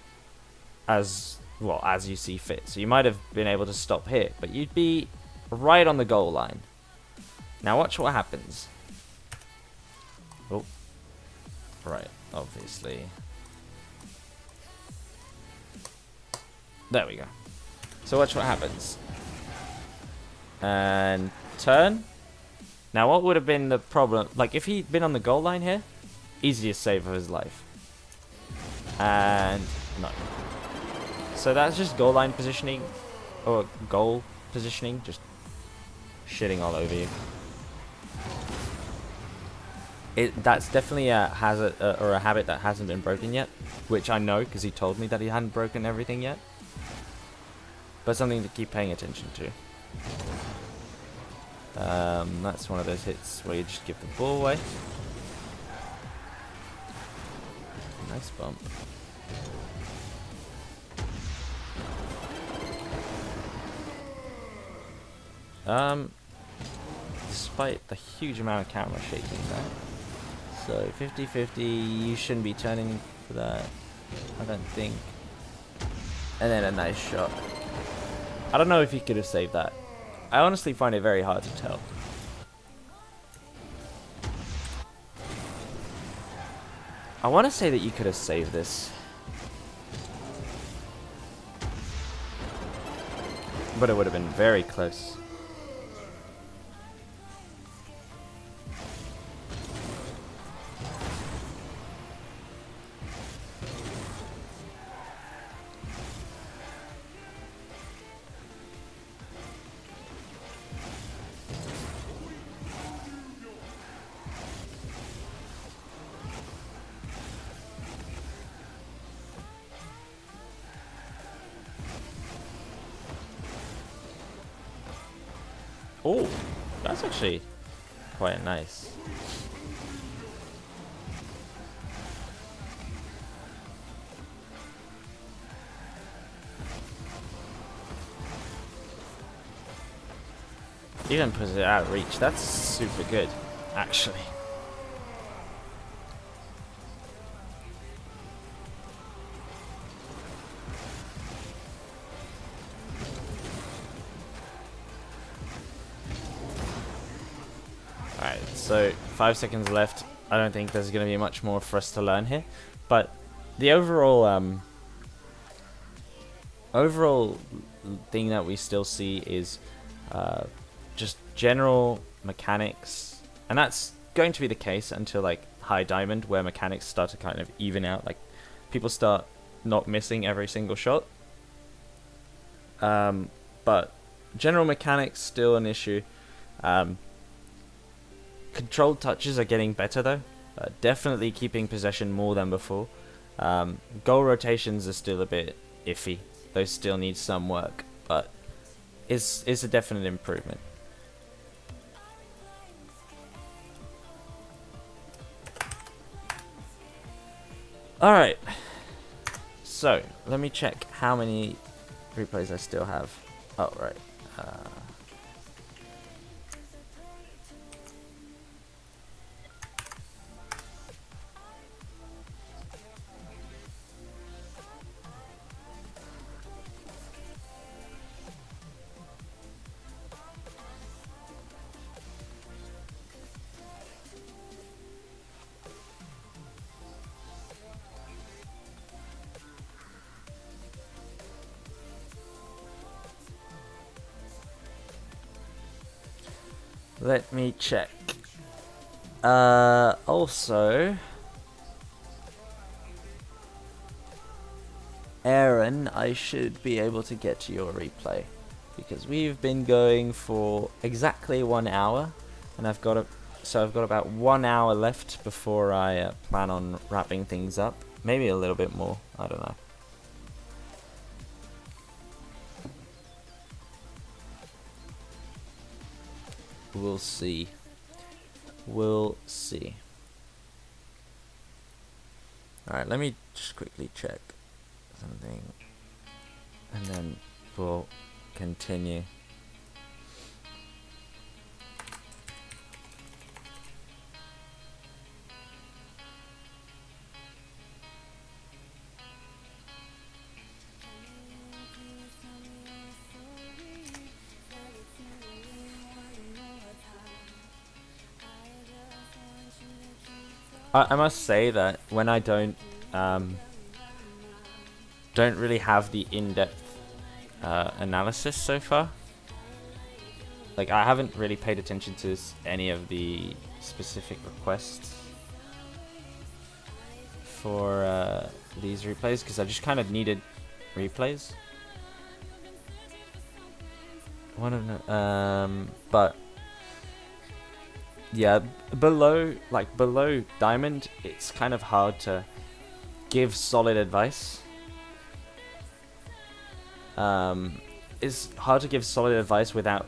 As well, as you see fit. So you might have been able to stop here, but you'd be right on the goal line. Now watch what happens. Oh. Right, obviously. There we go. So watch what happens. And turn. Now what would have been the problem? Like if he'd been on the goal line here, easiest save of his life. And no. So that's just goal line positioning, or goal positioning, just shitting all over you. That's definitely a hazard or a habit that hasn't been broken yet, which I know because he told me that he hadn't broken everything yet. But something to keep paying attention to. That's one of those hits where you just give the ball away. Nice bump. Despite the huge amount of camera shaking there. So 50-50, you shouldn't be turning for that, I don't think. And then a nice shot. I don't know if he could have saved that. I honestly find it very hard to tell. I want to say that you could have saved this. But it would have been very close. Oh, that's actually quite nice. Even puts it out of reach. That's super good, actually. Alright, so 5 seconds left. I don't think there's going to be much more for us to learn here. But the overall thing that we still see is just general mechanics. And that's going to be the case until like High Diamond, where mechanics start to kind of even out. Like people start not missing every single shot. But general mechanics still an issue. Controlled touches are getting better though. Definitely keeping possession more than before. Goal rotations are still a bit iffy. Those still need some work, but it's a definite improvement. Alright, so let me check how many replays I still have. Oh, right. Let me check. Also, Aaron, I should be able to get to your replay because we've been going for exactly 1 hour, and I've got a So I've got about 1 hour left before I plan on wrapping things up. Maybe a little bit more. I don't know. We'll see. We'll see. Alright, let me just quickly check something. And then we'll continue. I must say that when I don't really have the in-depth analysis so far. Like, I haven't really paid attention to any of the specific requests for these replays because I just kind of needed replays. But yeah, below diamond, it's kind of hard to give solid advice. It's hard to give solid advice without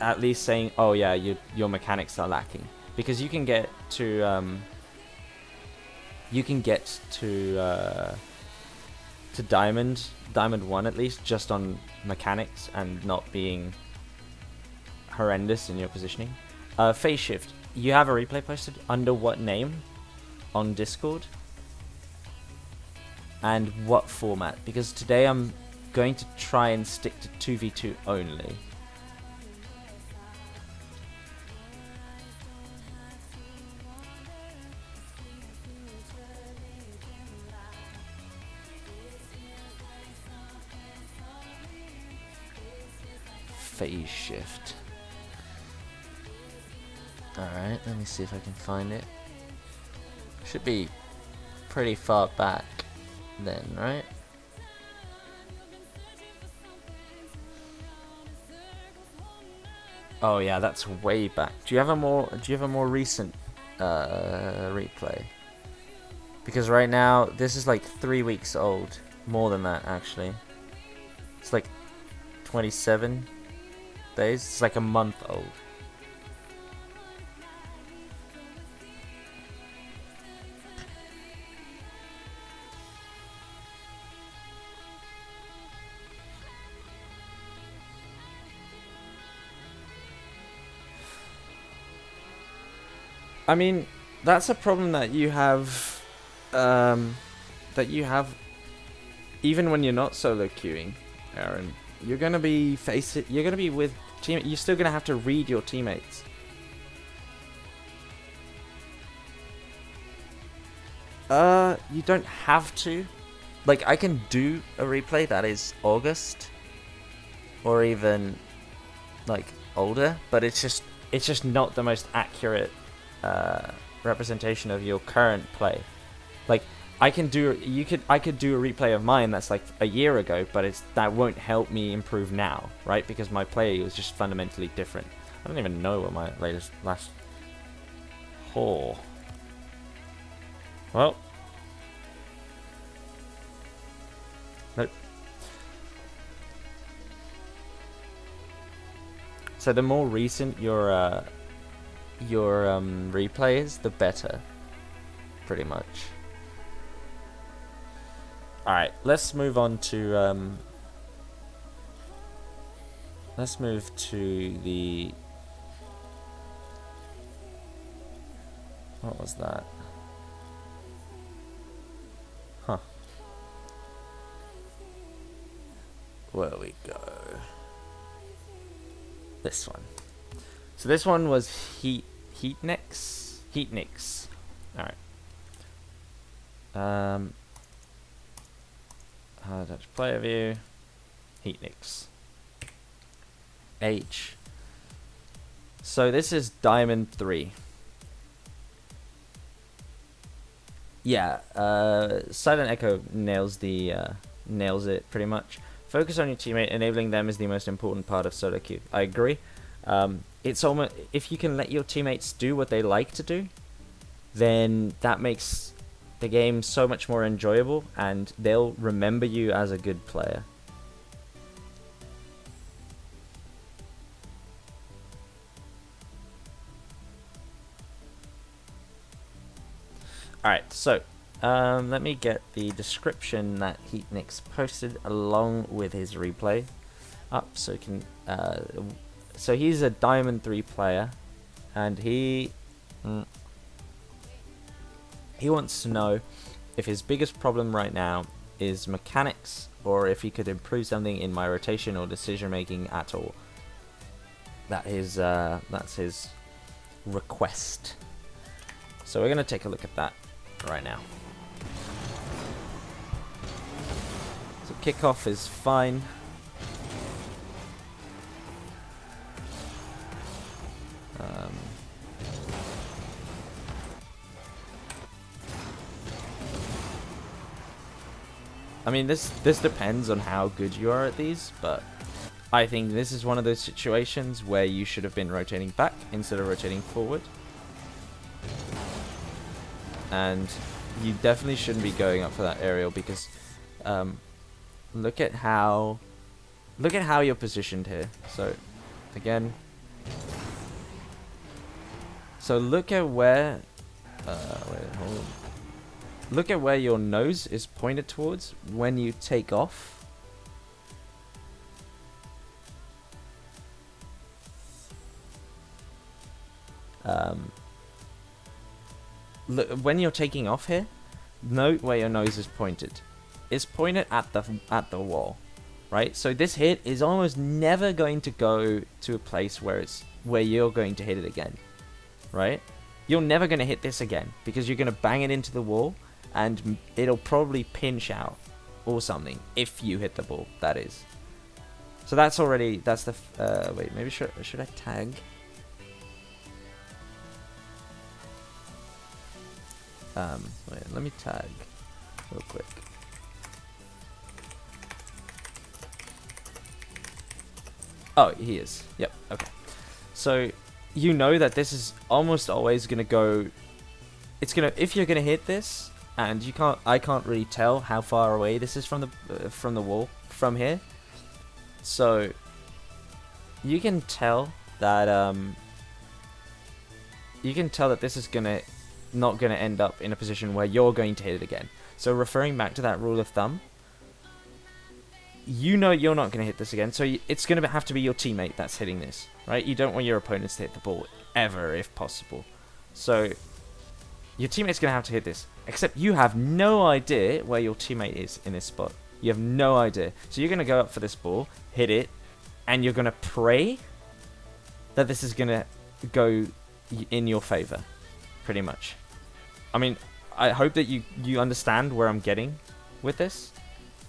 at least saying, "Oh yeah, your mechanics are lacking," because you can get to diamond 1 at least just on mechanics and not being horrendous in your positioning. Phase shift. You have a replay posted under what name on Discord and what format? Because today I'm going to try and stick to 2v2 only. Phase shift. Alright, let me see if I can find it. Should be pretty far back then, right? Oh yeah, that's way back. Do you have a more recent replay? Because right now this is like 3 weeks old. More than that actually. It's like 27 days. It's like a month old. I mean, that's a problem that you have, even when you're not solo queuing, Aaron. You're gonna be with team. You're still gonna have to read your teammates. You don't have to. Like, I can do a replay that is August, or even like older, but it's just not the most accurate representation of your current play. Like, I could do a replay of mine that's like a year ago, but that won't help me improve now, right? Because my play was just fundamentally different. I don't even know what my last. Oh. Well. Nope. So the more recent your replay is, the better, pretty much. Alright, let's move on to let's move to the, what was that? Huh. Where we go? This one. So this one was Heatnix. Alright. Touch player view. Heatnix. H. So this is Diamond 3. Yeah, Silent Echo nails it pretty much. Focus on your teammate. Enabling them is the most important part of solo queue. I agree. it's almost, if you can let your teammates do what they like to do, then that makes the game so much more enjoyable, and they'll remember you as a good player. Alright, so let me get the description that Heatnix posted along with his replay up so you can so he's a Diamond 3 player, and he wants to know if his biggest problem right now is mechanics, or if he could improve something in my rotation or decision making at all. That's his request. So we're gonna take a look at that right now. So kickoff is fine. I mean, this depends on how good you are at these, but I think this is one of those situations where you should have been rotating back instead of rotating forward. And you definitely shouldn't be going up for that aerial, because look at how you're positioned here. So again, so look at where wait, hold on. Look at where your nose is pointed towards when you take off. Look, when you're taking off here, note where your nose is pointed. It's pointed at the wall, right? So this hit is almost never going to go to a place where you're going to hit it again, right? You're never going to hit this again because you're going to bang it into the wall, and it'll probably pinch out or something if you hit the ball, that is. So that's the wait, maybe should I tag? Wait, let me tag real quick. Oh, he is. Yep, okay. So you know that this is almost always gonna go, if you're gonna hit this, and I can't really tell how far away this is from the wall from here. So you can tell that this is not gonna end up in a position where you're going to hit it again. So referring back to that rule of thumb, you know you're not gonna hit this again. So it's gonna have to be your teammate that's hitting this, right? You don't want your opponents to hit the ball ever, if possible. So your teammate's gonna have to hit this, except you have no idea where your teammate is in this spot. You have no idea. So you're gonna go up for this ball, hit it, and you're gonna pray that this is gonna go in your favor, pretty much. I mean, I hope that you understand where I'm getting with this.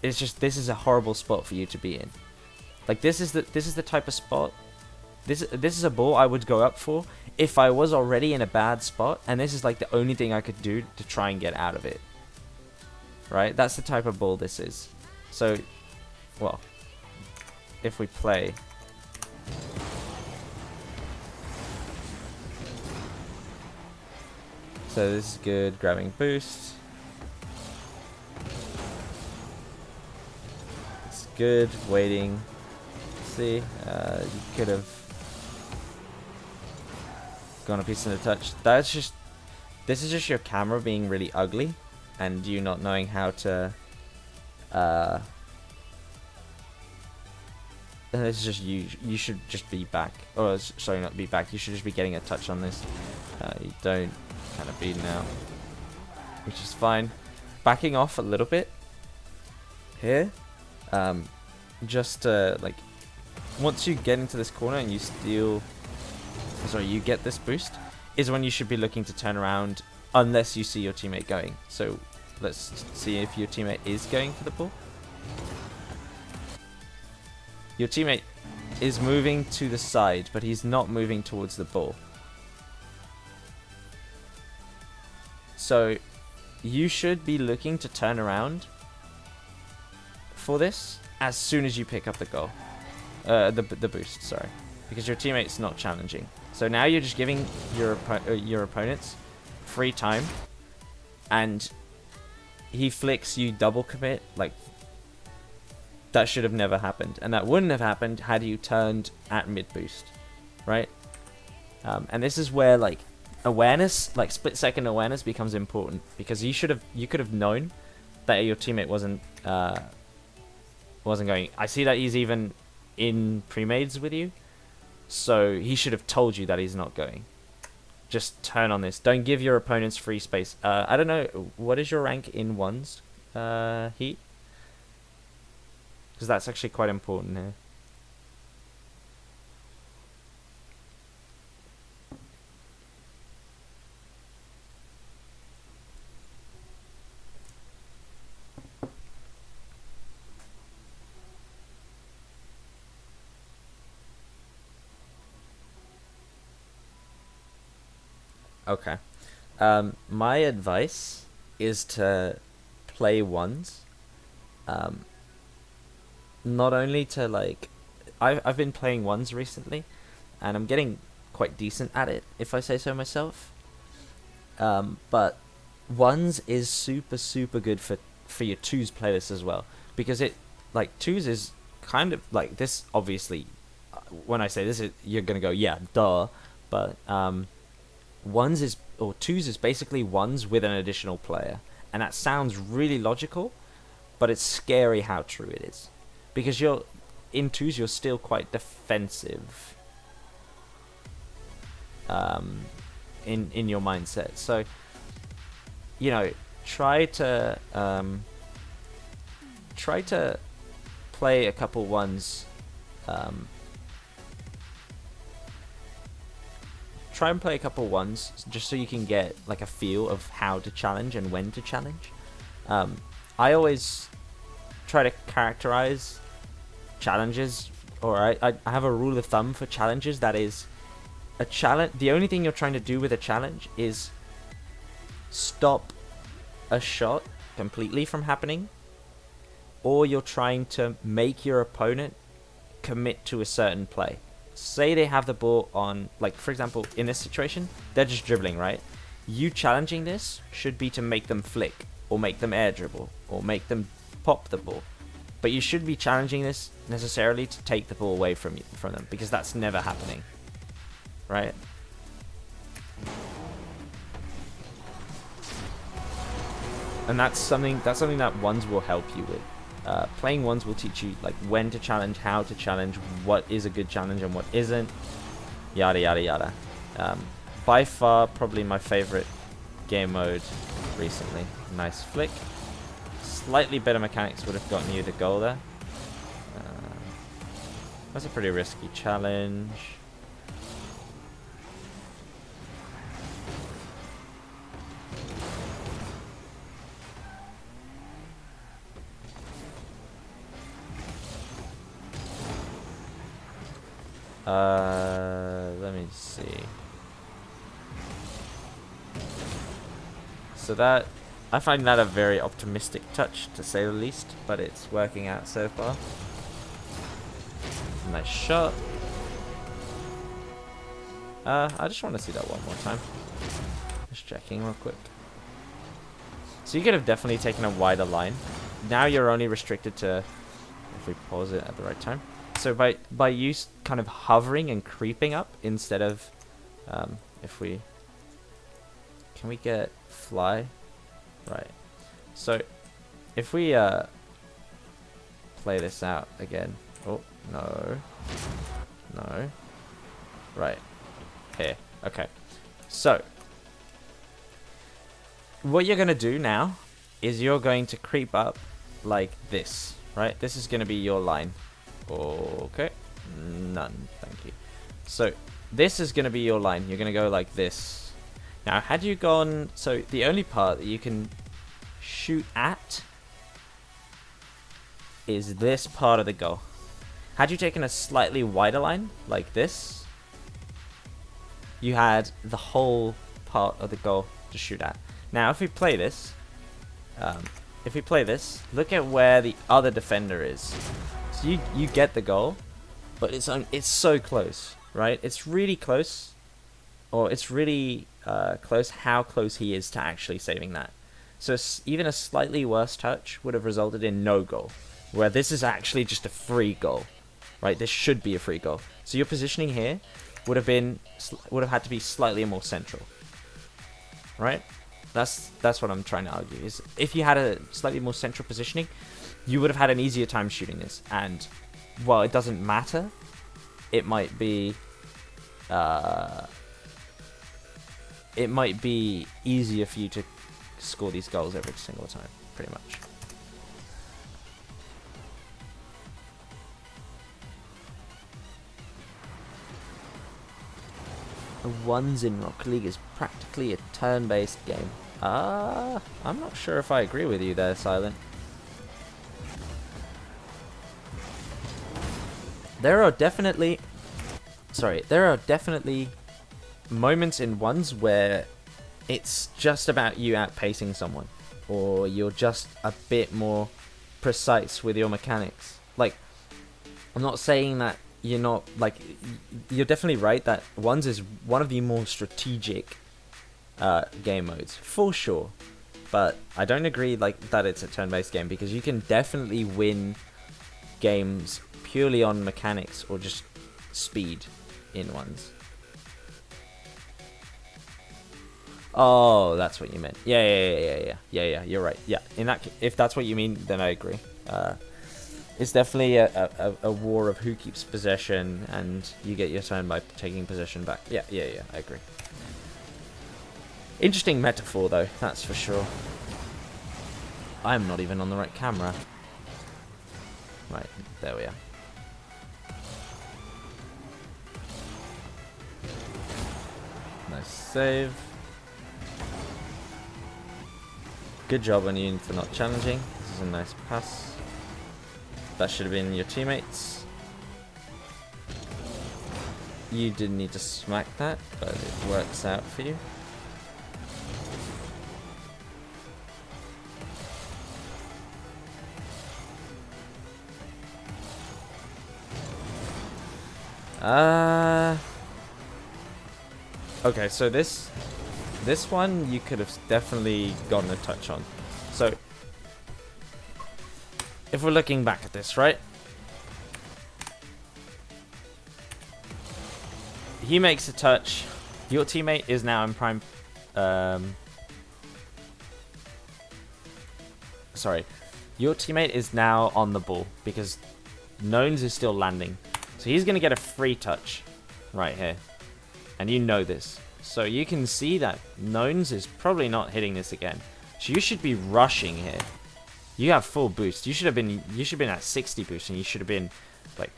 It's just, this is a horrible spot for you to be in. Like, this is the type of spot. This is a ball I would go up for if I was already in a bad spot, and this is like the only thing I could do to try and get out of it. Right? That's the type of ball this is. So, well, if we play, so this is good, grabbing boost. It's good, waiting. See, you could have gone a piece in the touch. This is just your camera being really ugly, and you not knowing how to, this is just you should just be back, or sorry, not be back, you should just be getting a touch on this. You don't kind of be now, which is fine. Backing off a little bit here, just like, once you get into this corner and you get this boost, is when you should be looking to turn around, unless you see your teammate going. So let's see if your teammate is going for the ball. Your teammate is moving to the side, but he's not moving towards the ball. So you should be looking to turn around for this as soon as you pick up the goal. The boost, sorry. because your teammate's not challenging. So now you're just giving your opponents free time, and he flicks you double commit. Like, that should have never happened, and that wouldn't have happened had you turned at mid boost, right? And this is where like awareness, like split second awareness, becomes important, because you could have known that your teammate wasn't going. I see that he's even in pre-mades with you, so he should have told you that he's not going. Just turn on this. Don't give your opponents free space. I don't know, what is your rank in ones, Heat? Because that's actually quite important here. Okay. My advice is to play ones. Not only to like, I've been playing ones recently, and I'm getting quite decent at it, if I say so myself. But ones is super good for your twos playlist as well, because it, like, twos is kind of like this. Obviously, when I say this, you're gonna go, yeah, duh. But ones is, or twos is basically ones with an additional player, and that sounds really logical, but it's scary how true it is, because you're in twos, you're still quite defensive in your mindset. So, you know, try to play a couple ones. Try and play a couple ones, just so you can get like a feel of how to challenge and when to challenge. I always try to characterize challenges, or I have a rule of thumb for challenges that is, a challenge, the only thing you're trying to do with a challenge is stop a shot completely from happening, or you're trying to make your opponent commit to a certain play. Say they have the ball on, like, for example, in this situation, they're just dribbling, right? You challenging this should be to make them flick, or make them air dribble, or make them pop the ball. But you should be challenging this necessarily to take the ball away from them, because that's never happening, right? And that's something that ones will help you with. Playing ones will teach you like when to challenge, how to challenge, what is a good challenge and what isn't, yada yada yada. By far, probably my favorite game mode recently. Nice flick. Slightly better mechanics would have gotten you the goal there. That's a pretty risky challenge. Let me see. So that, I find that a very optimistic touch, to say the least, but it's working out so far. Nice shot. I just want to see that one more time. Just checking real quick. So you could have definitely taken a wider line. Now you're only restricted to, if we pause it at the right time. So by you kind of hovering and creeping up instead of, if we, can we get fly? Right. So if we play this out again. Oh, no. No. Right. Here. Okay. So what you're going to do now is you're going to creep up like this, right? This is going to be your line. Okay. None. Thank you. So this is going to be your line. You're going to go like this. Now, had you gone... So the only part that you can shoot at is this part of the goal. Had you taken a slightly wider line, like this, you had the whole part of the goal to shoot at. Now, if we play this, look at where the other defender is. So you get the goal, but it's so close, right? It's really close, or it's really close how close he is to actually saving that. So even a slightly worse touch would have resulted in no goal, where this is actually just a free goal, right? This should be a free goal. So your positioning here would have had to be slightly more central, right? That's what I'm trying to argue. Is if you had a slightly more central positioning, you would have had an easier time shooting this. And while it doesn't matter, it might be easier for you to score these goals every single time, pretty much. The ones in Rocket League is practically a turn-based game. I'm not sure if I agree with you there, Silent. There are definitely moments in ones where it's just about you outpacing someone, or you're just a bit more precise with your mechanics. Like, I'm not saying that you're not, like, you're definitely right that ones is one of the more strategic game modes, for sure. But I don't agree like that it's a turn-based game, because you can definitely win games purely on mechanics or just speed in ones. Oh, that's what you meant. Yeah. You're right. Yeah, if that's what you mean, then I agree. It's definitely a war of who keeps possession, and you get your turn by taking possession back. Yeah, I agree. Interesting metaphor, though, that's for sure. I'm not even on the right camera. Right, there we are. Nice save. Good job on you for not challenging. This is a nice pass. That should have been your teammates. You didn't need to smack that, but it works out for you. Okay, so this one you could have definitely gotten a touch on. So if we're looking back at this, right? He makes a touch. Your teammate is now in prime. Sorry, your teammate is now on the ball because Nones is still landing. So he's going to get a free touch right here. And you know this. So you can see that Nones is probably not hitting this again. So you should be rushing here. You have full boost. You should have been at 60 boost, and you should have been like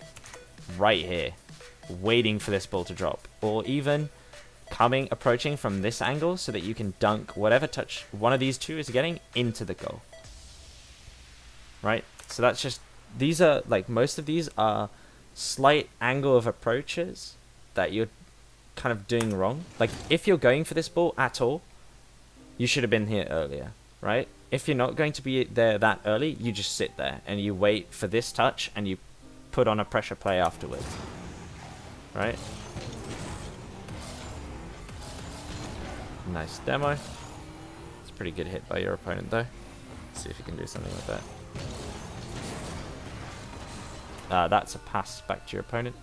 right here waiting for this ball to drop, or even approaching from this angle so that you can dunk whatever touch one of these two is getting into the goal. Right? So that's just, these are like, most of these are slight angle of approaches that you're kind of doing wrong. Like, if you're going for this ball at all, you should have been here earlier, right? If you're not going to be there that early, you just sit there and you wait for this touch and you put on a pressure play afterwards, right? Nice demo. It's a pretty good hit by your opponent, though. Let's see if you can do something with that. That's a pass back to your opponent.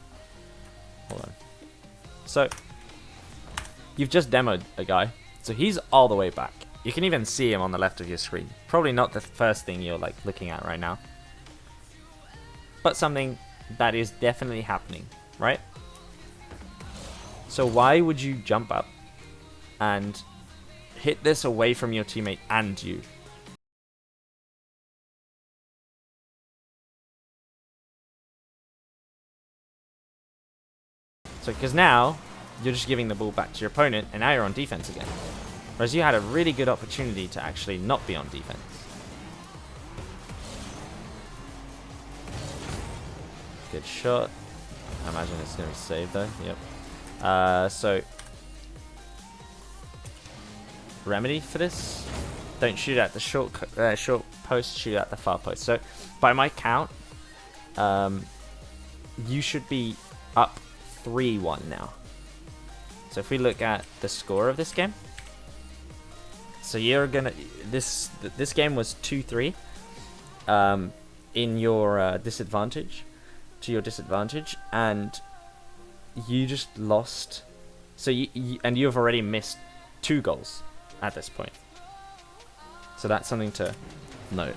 Hold on. So, you've just demoed a guy. So he's all the way back. You can even see him on the left of your screen. Probably not the first thing you're like looking at right now, but something that is definitely happening, right? So why would you jump up and hit this away from your teammate and you? So, because now you're just giving the ball back to your opponent, and now you're on defense again. Whereas you had a really good opportunity to actually not be on defense. Good shot. I imagine it's going to be saved though. Yep. So, remedy for this: don't shoot at the short post, shoot at the far post. So, by my count, you should be up 3-1 now. So if we look at the score of this game, so you're gonna this game was 2-3 in your disadvantage, to your disadvantage, and you just lost. So and you've already missed 2 goals at this point. So that's something to note.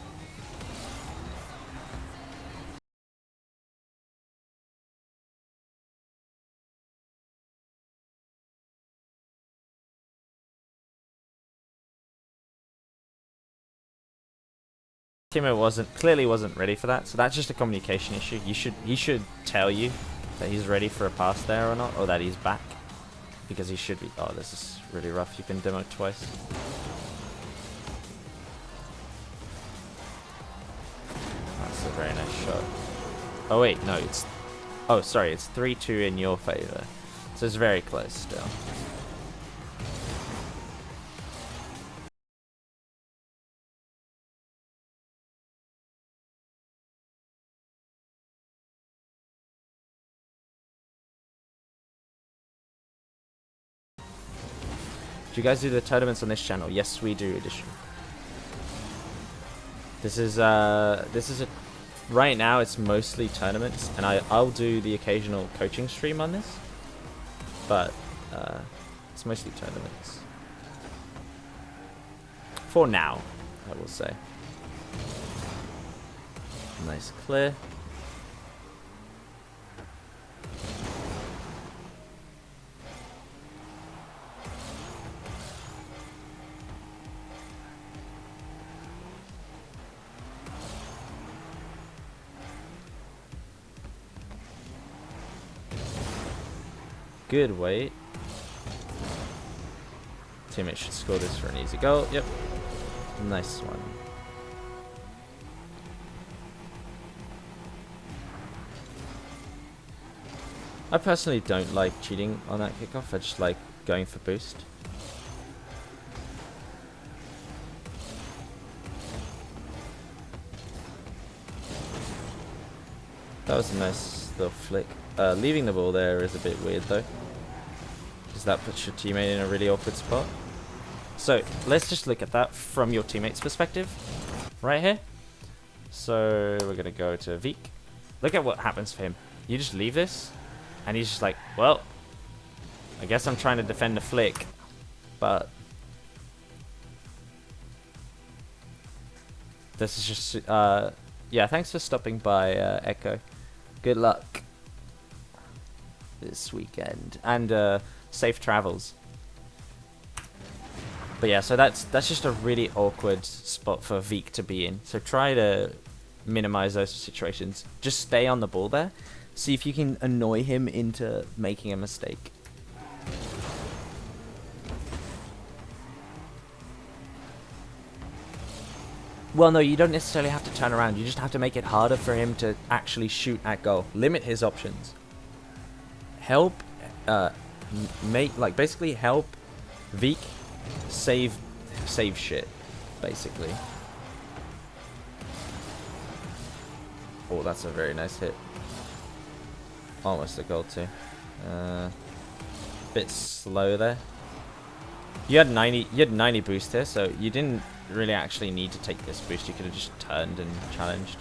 Timo clearly wasn't ready for that, so that's just a communication issue. He should tell you that he's ready for a pass there or not, or that he's back, because he should be. Oh, this is really rough. You've been demoed twice. That's a very nice shot. Oh wait, no, it's. Oh, sorry, it's 3-2 in your favor, so it's very close still. Do you guys do the tournaments on this channel? Yes, we do, Edition. This is a right now it's mostly tournaments, and I'll do the occasional coaching stream on this, but it's mostly tournaments for now, I will say. Nice clear. Good weight. Teammate should score this for an easy goal. Yep. Nice one. I personally don't like cheating on that kickoff. I just like going for boost. That was a nice little flick. Leaving the ball there is a bit weird though, because that puts your teammate in a really awkward spot. So let's just look at that from your teammate's perspective right here. So we're gonna go to Veek. Look at what happens for him. You just leave this and he's just like, well, I guess I'm trying to defend a flick, but this is just yeah, thanks for stopping by, Echo. Good luck this weekend, and safe travels. But yeah, so that's just a really awkward spot for Veek to be in. So try to minimize those situations. Just stay on the ball there. See if you can annoy him into making a mistake. Well, no, you don't necessarily have to turn around. You just have to make it harder for him to actually shoot at goal. Limit his options. Help, basically help Veek save shit, basically. Oh, that's a very nice hit. Almost a goal too. Bit slow there. You had 90 boost here, so you didn't really actually need to take this boost. You could have just turned and challenged.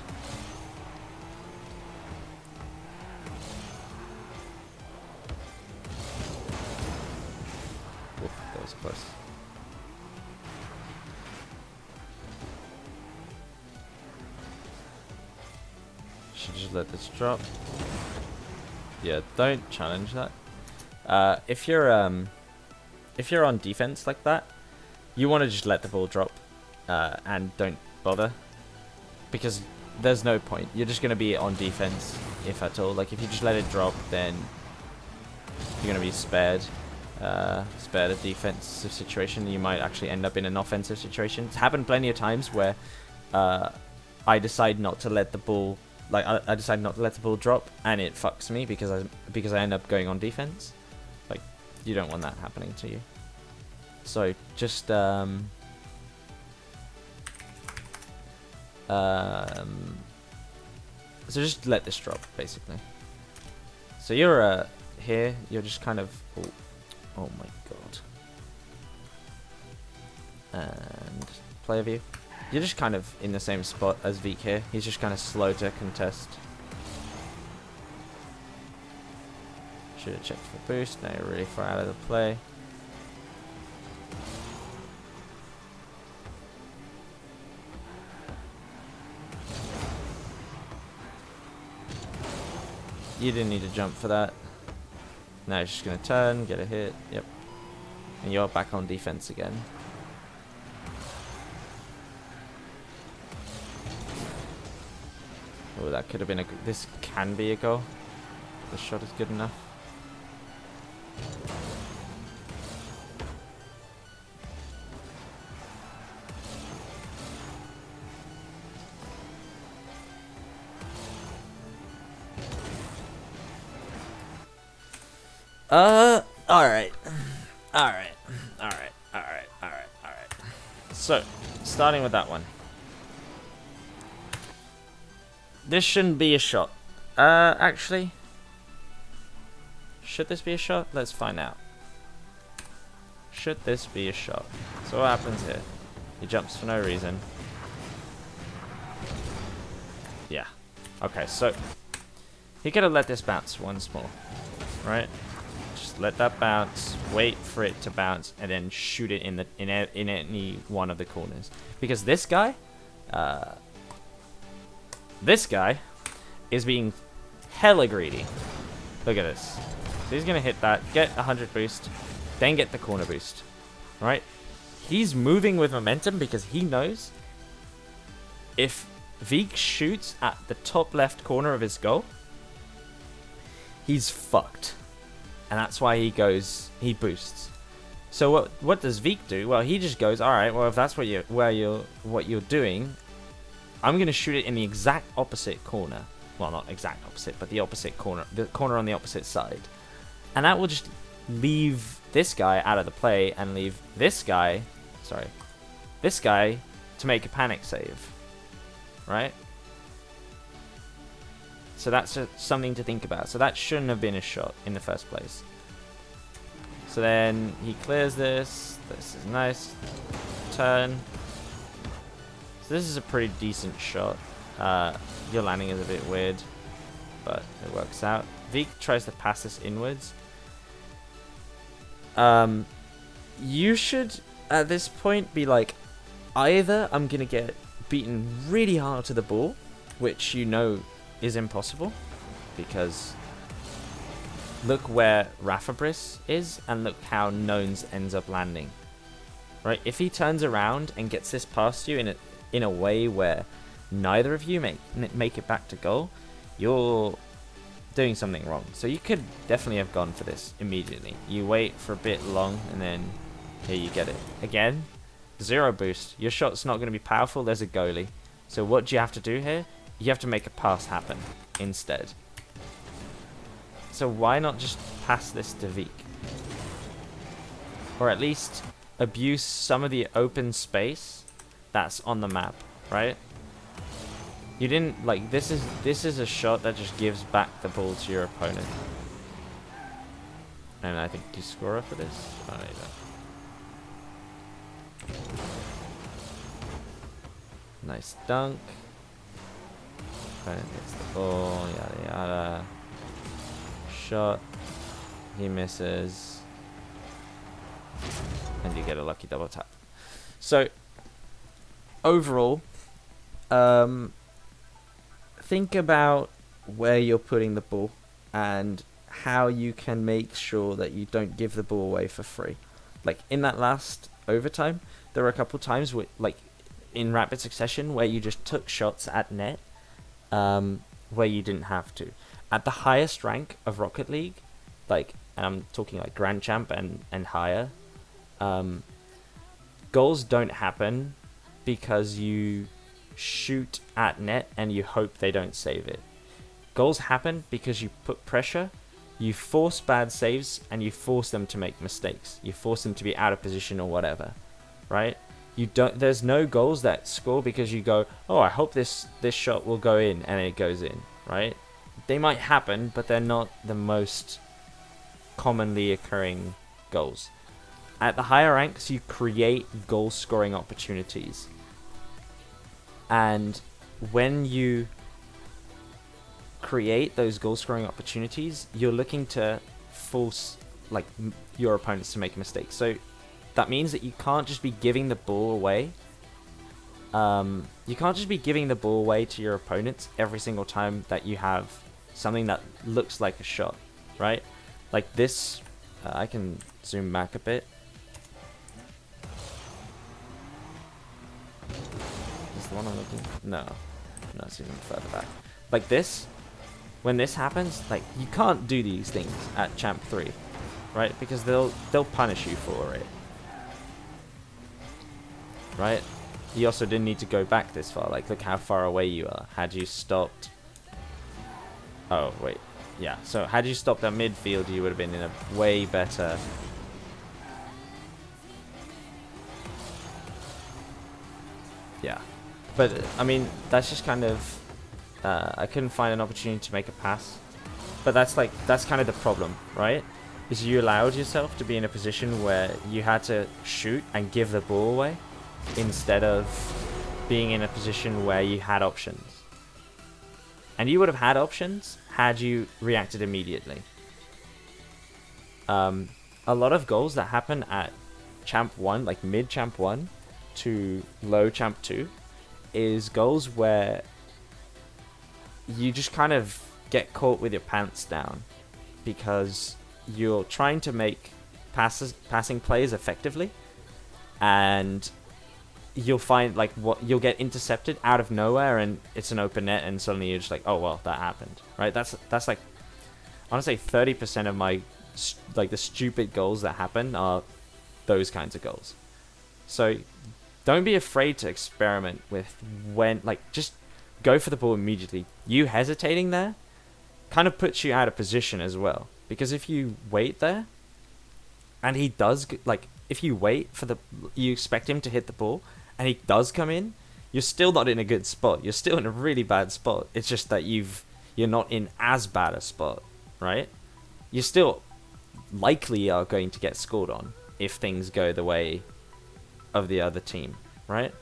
Oof, that was close. Should just let this drop. Yeah, don't challenge that. If you're on defense like that, you want to just let the ball drop and don't bother, because there's no point. You're just going to be on defense, if at all. Like, if you just let it drop, then you're going to be spared a defensive situation. You might actually end up in an offensive situation. It's happened plenty of times where I decide not to let the ball, I decide not to let the ball drop, and it fucks me because I end up going on defense. Like, you don't want that happening to you. So just so just let this drop, basically. So you're here. You're just kind of. Oh my god. And player view. You're just kind of in the same spot as Veek here. He's just kind of slow to contest. Should have checked for boost. Now you're really far out of the play. You didn't need to jump for that. Now he's just going to turn, get a hit. Yep. And you're back on defense again. Oh, that could have been a... This can be a goal. The shot is good enough. Alright. So, starting with that one. This shouldn't be a shot. Actually. Should this be a shot? Let's find out. Should this be a shot? So what happens here? He jumps for no reason. Yeah. Okay, so he could have let this bounce once more. Right? Just let that bounce, wait for it to bounce, and then shoot it in any one of the corners. Because this guy is being hella greedy. Look at this. So he's gonna hit that, get 100 boost, then get the corner boost. Right? He's moving with momentum because he knows if Veek shoots at the top left corner of his goal, he's fucked. And that's why he boosts. So what does Veek do? Well, he just goes, alright, well if that's what you're doing, I'm gonna shoot it in the exact opposite corner. Well, not exact opposite, but the opposite corner. The corner on the opposite side. And that will just leave this guy out of the play and leave this guy to make a panic save. Right? So that's something to think about. So that shouldn't have been a shot in the first place. So then he clears this. This is nice. Turn. So this is a pretty decent shot. Your landing is a bit weird, but it works out. Veek tries to pass this inwards. You should, at this point, be like, either I'm going to get beaten really hard to the ball, which you know is impossible, because look where Rafabris is, and look how Nones ends up landing. Right? If he turns around and gets this past you in a way where neither of you make it back to goal, you're doing something wrong. So you could definitely have gone for this immediately. You wait for a bit long, and then here you get it. Again, 0 boost. Your shot's not going to be powerful. There's a goalie. So what do you have to do here? You have to make a pass happen instead. So why not just pass this to Veek? Or at least abuse some of the open space that's on the map, right? You didn't, like, this is a shot that just gives back the ball to your opponent. And I think, do you score for this? Oh, you don't. Nice dunk. Opponent gets the ball, yada yada. Shot. He misses. And you get a lucky double tap. So, overall, think about where you're putting the ball and how you can make sure that you don't give the ball away for free. Like in that last overtime, there were a couple times like in rapid succession where you just took shots at net where you didn't have to. At the highest rank of Rocket League, like, and I'm talking like Grand Champ and higher, goals don't happen because you shoot at net and you hope they don't save it. Goals happen because you put pressure, you force bad saves, and you force them to make mistakes. You force them to be out of position or whatever, right? There's no goals that score because you go, oh, I hope this shot will go in, and it goes in, right? they might happen, but they're not the most commonly occurring goals. At the higher ranks, you create goal scoring opportunities. And when you create those goal scoring opportunities, you're looking to force your opponents to make a mistake. So that means that you can't just be giving the ball away. You can't just be giving the ball away to your opponents every single time that you have something that looks like a shot, right? Like this, I can zoom back a bit. Is the one I'm looking? No, zooming further back. Like this, when this happens, like you can't do these things at Champ 3, right? Because they'll punish you for it, right? You also didn't need to go back this far. Like, look how far away you are. Had you stopped... Oh, wait. Yeah, so had you stopped at midfield, you would have been in a way better... Yeah. But, I mean, that's just kind of... I couldn't find an opportunity to make a pass. But that's kind of the problem, right? Is you allowed yourself to be in a position where you had to shoot and give the ball away, instead of being in a position where you had options. And you would have had options had you reacted immediately. A lot of goals that happen at Champ 1, like mid Champ 1 to low Champ 2, is goals where you just kind of get caught with your pants down because you're trying to make passing plays effectively, and you'll find you'll get intercepted out of nowhere, and it's an open net, and suddenly you're just like, oh well, that happened, right? That's like, I want to say 30% of my the stupid goals that happen are those kinds of goals. So don't be afraid to experiment with just go for the ball immediately. You hesitating there kind of puts you out of position as well, because if you wait there and he does if you wait for you expect him to hit the ball and he does come in, you're still not in a good spot. You're still in a really bad spot. It's just that you're not in as bad a spot, right? You still likely are going to get scored on if things go the way of the other team, right?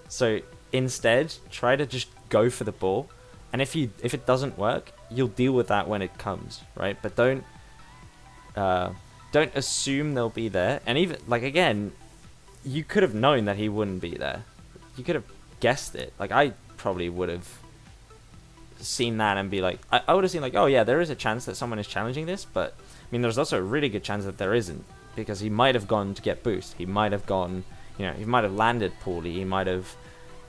So instead, try to just go for the ball, and if it doesn't work, you'll deal with that when it comes, right? But don't assume they'll be there. And even again, you could have known that he wouldn't be there. You could have guessed it. I probably would have seen that and be like, I would have seen oh yeah, there is a chance that someone is challenging this, but I mean, there's also a really good chance that there isn't, because he might have gone to get boost. He might have gone, he might have landed poorly. He might have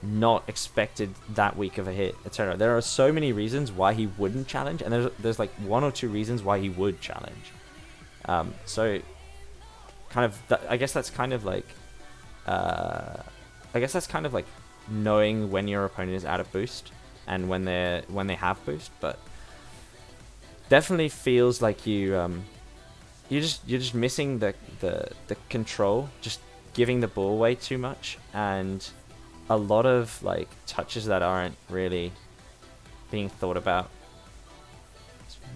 not expected that weak of a hit, etc. There are so many reasons why he wouldn't challenge, and there's one or two reasons why he would challenge. So kind of I guess that's kind of knowing when your opponent is out of boost and when they have boost. But definitely feels like you're just missing the control, just giving the ball away too much, and a lot of touches that aren't really being thought about.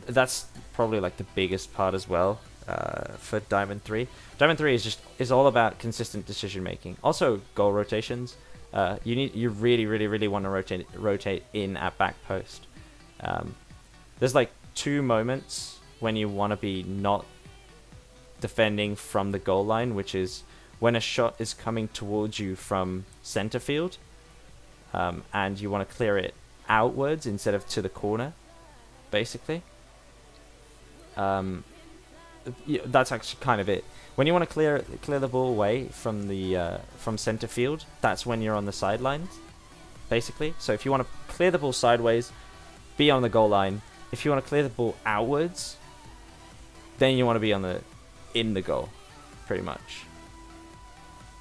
That's probably the biggest part as well. For Diamond 3. Diamond 3 is all about consistent decision making. Also goal rotations. You really want to rotate in at back post. There's 2 moments when you want to be not defending from the goal line, which is when a shot is coming towards you from center field, and you want to clear it outwards instead of to the corner, basically. That's actually kind of it. When you want to clear the ball away from from center field, that's when you're on the sidelines, basically. So if you want to clear the ball sideways, be on the goal line. If you want to clear the ball outwards, then you want to be in the goal, pretty much.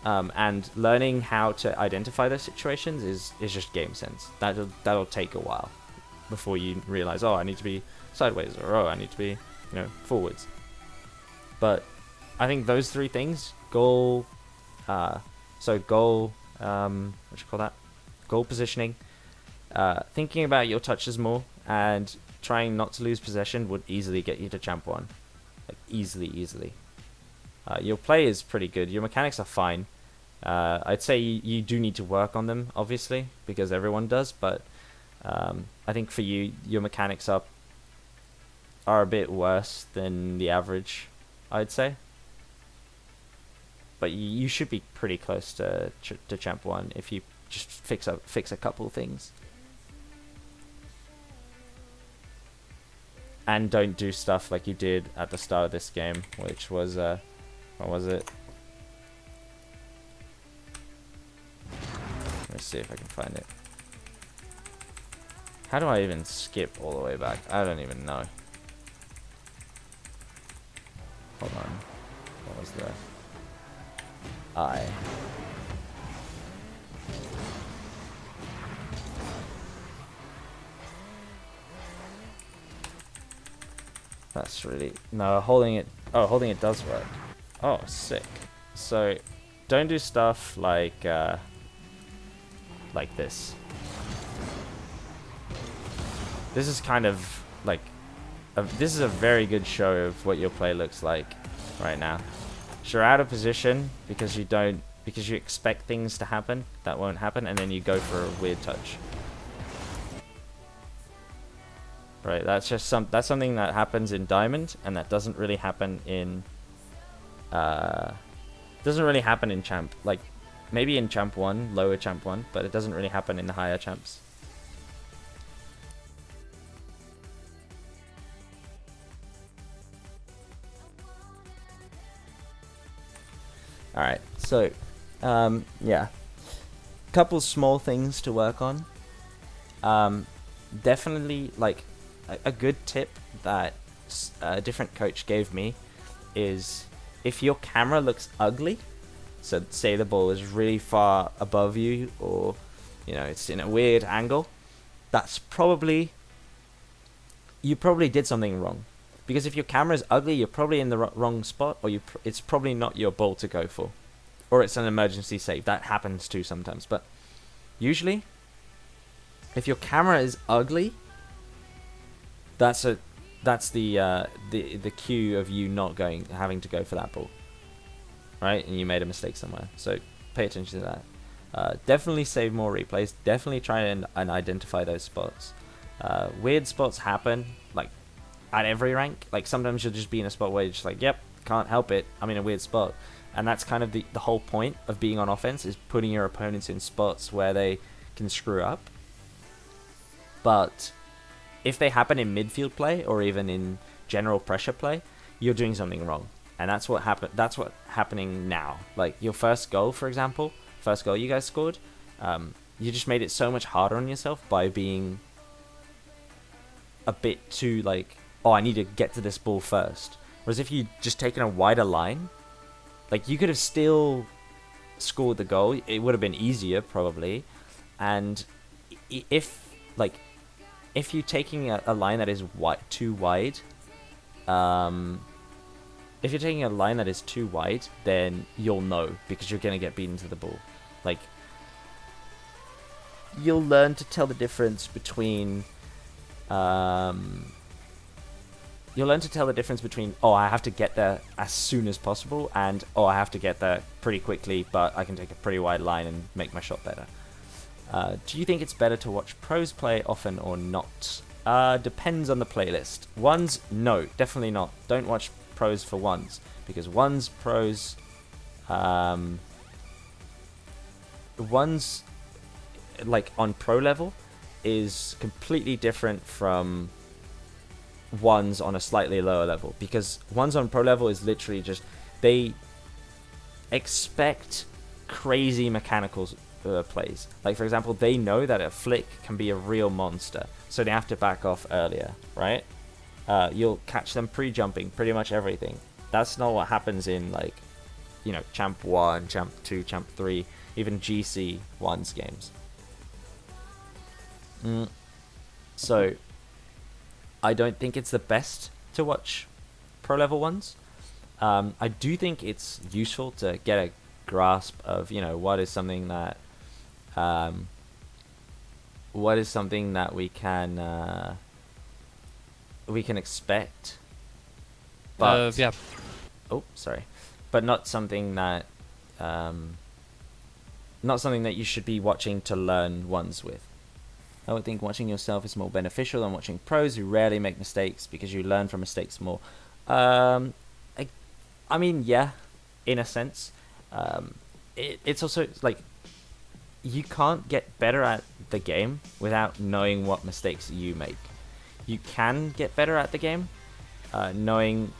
And learning how to identify those situations is just game sense. That'll take a while before you realize, oh, I need to be sideways, or oh, I need to be forwards. But I think those 3 things, goal positioning, thinking about your touches more, and trying not to lose possession would easily get you to champ 1. Like, easily. Your play is pretty good. Your mechanics are fine. I'd say you do need to work on them, obviously, because everyone does, but I think for you, your mechanics are a bit worse than the average, I'd say. But you should be pretty close to champ 1 if you just fix a couple things. And don't do stuff like you did at the start of this game, which was, what was it? Let's see if I can find it. How do I even skip all the way back? I don't even know. Hold on. What was the I? That's really... No, holding it... Oh, holding it does work. Oh, sick. So, don't do stuff like this. This is kind of like... this is a very good show of what your play looks like right now. So you're out of position because because you expect things to happen that won't happen, and then you go for a weird touch. Right, that's something that happens in Diamond, and that doesn't really happen in Champ. Like, maybe in Champ 1, lower Champ 1, but it doesn't really happen in the higher champs. Alright, so yeah, couple small things to work on. Definitely, like, a good tip that a different coach gave me is if your camera looks ugly, so say the ball is really far above you, or it's in a weird angle, that's probably, you probably did something wrong. Because if your camera is ugly, you're probably in the wrong spot, or it's probably not your ball to go for, or it's an emergency save. That happens too sometimes, but usually, if your camera is ugly, that's the cue of you not having to go for that ball, right? And you made a mistake somewhere. So pay attention to that. Definitely save more replays. Definitely try and identify those spots. Weird spots happen, like at every rank. Like sometimes you'll just be in a spot where you're just like, yep, can't help it, I'm in a weird spot. And that's kind of the whole point of being on offense, is putting your opponents in spots where they can screw up. But if they happen in midfield play or even in general pressure play, you're doing something wrong. And that's what's happening now. Like your first goal, for example, first goal you guys scored, you just made it so much harder on yourself by being a bit too like, oh, I need to get to this ball first. Whereas if you just taken a wider line, like you could have still scored the goal. It would have been easier probably. And if you're taking a line that is too wide, if you're taking a line that is too wide, then you'll know, because you're going to get beaten to the ball. Like, you'll learn to tell the difference between, oh, I have to get there as soon as possible, and, oh, I have to get there pretty quickly, but I can take a pretty wide line and make my shot better. Do you think it's better to watch pros play often or not? Depends on the playlist. Ones, no, definitely not. Don't watch pros for ones, because pros, ones, like on pro level, is completely different from ones on a slightly lower level, because ones on pro level is literally just, they expect crazy mechanical plays. Like, for example, they know that a flick can be a real monster, so they have to back off earlier, right? You'll catch them pre-jumping pretty much everything. That's not what happens in, like, Champ 1, Champ 2, Champ 3, even GC 1's games. So, I don't think it's the best to watch pro level ones. I do think it's useful to get a grasp of, what is something that we can we can expect. But Yeah. oh, sorry, but not something that you should be watching to learn ones with. I would think watching yourself is more beneficial than watching pros who rarely make mistakes because you learn from mistakes more. I mean, yeah, in a sense. It's also like you can't get better at the game without knowing what mistakes you make. You can get better at the game, knowing,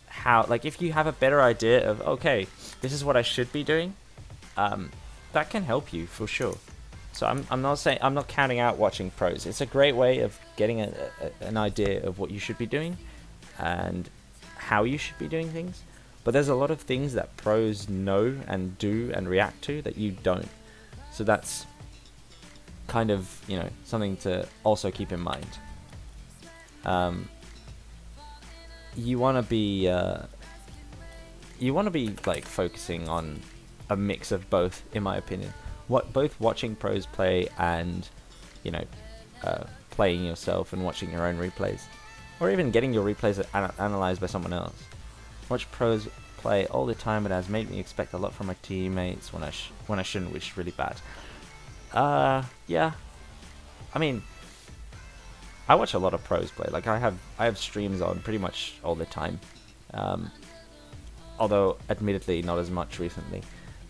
how, like, if you have a better idea of, okay, this is what I should be doing, that can help you for sure. So I'm not counting out watching pros. It's a great way of getting an idea of what you should be doing and how you should be doing things. But there's a lot of things that pros know and do and react to that you don't. So that's kind of, something to also keep in mind. You want to be like focusing on a mix of both, in my opinion. Both watching pros play and, playing yourself and watching your own replays, or even getting your replays analyzed by someone else. Watch pros play all the time. It has made me expect a lot from my teammates when I shouldn't, which is really bad. Yeah. I mean, I watch a lot of pros play. Like I have streams on pretty much all the time. Although admittedly not as much recently.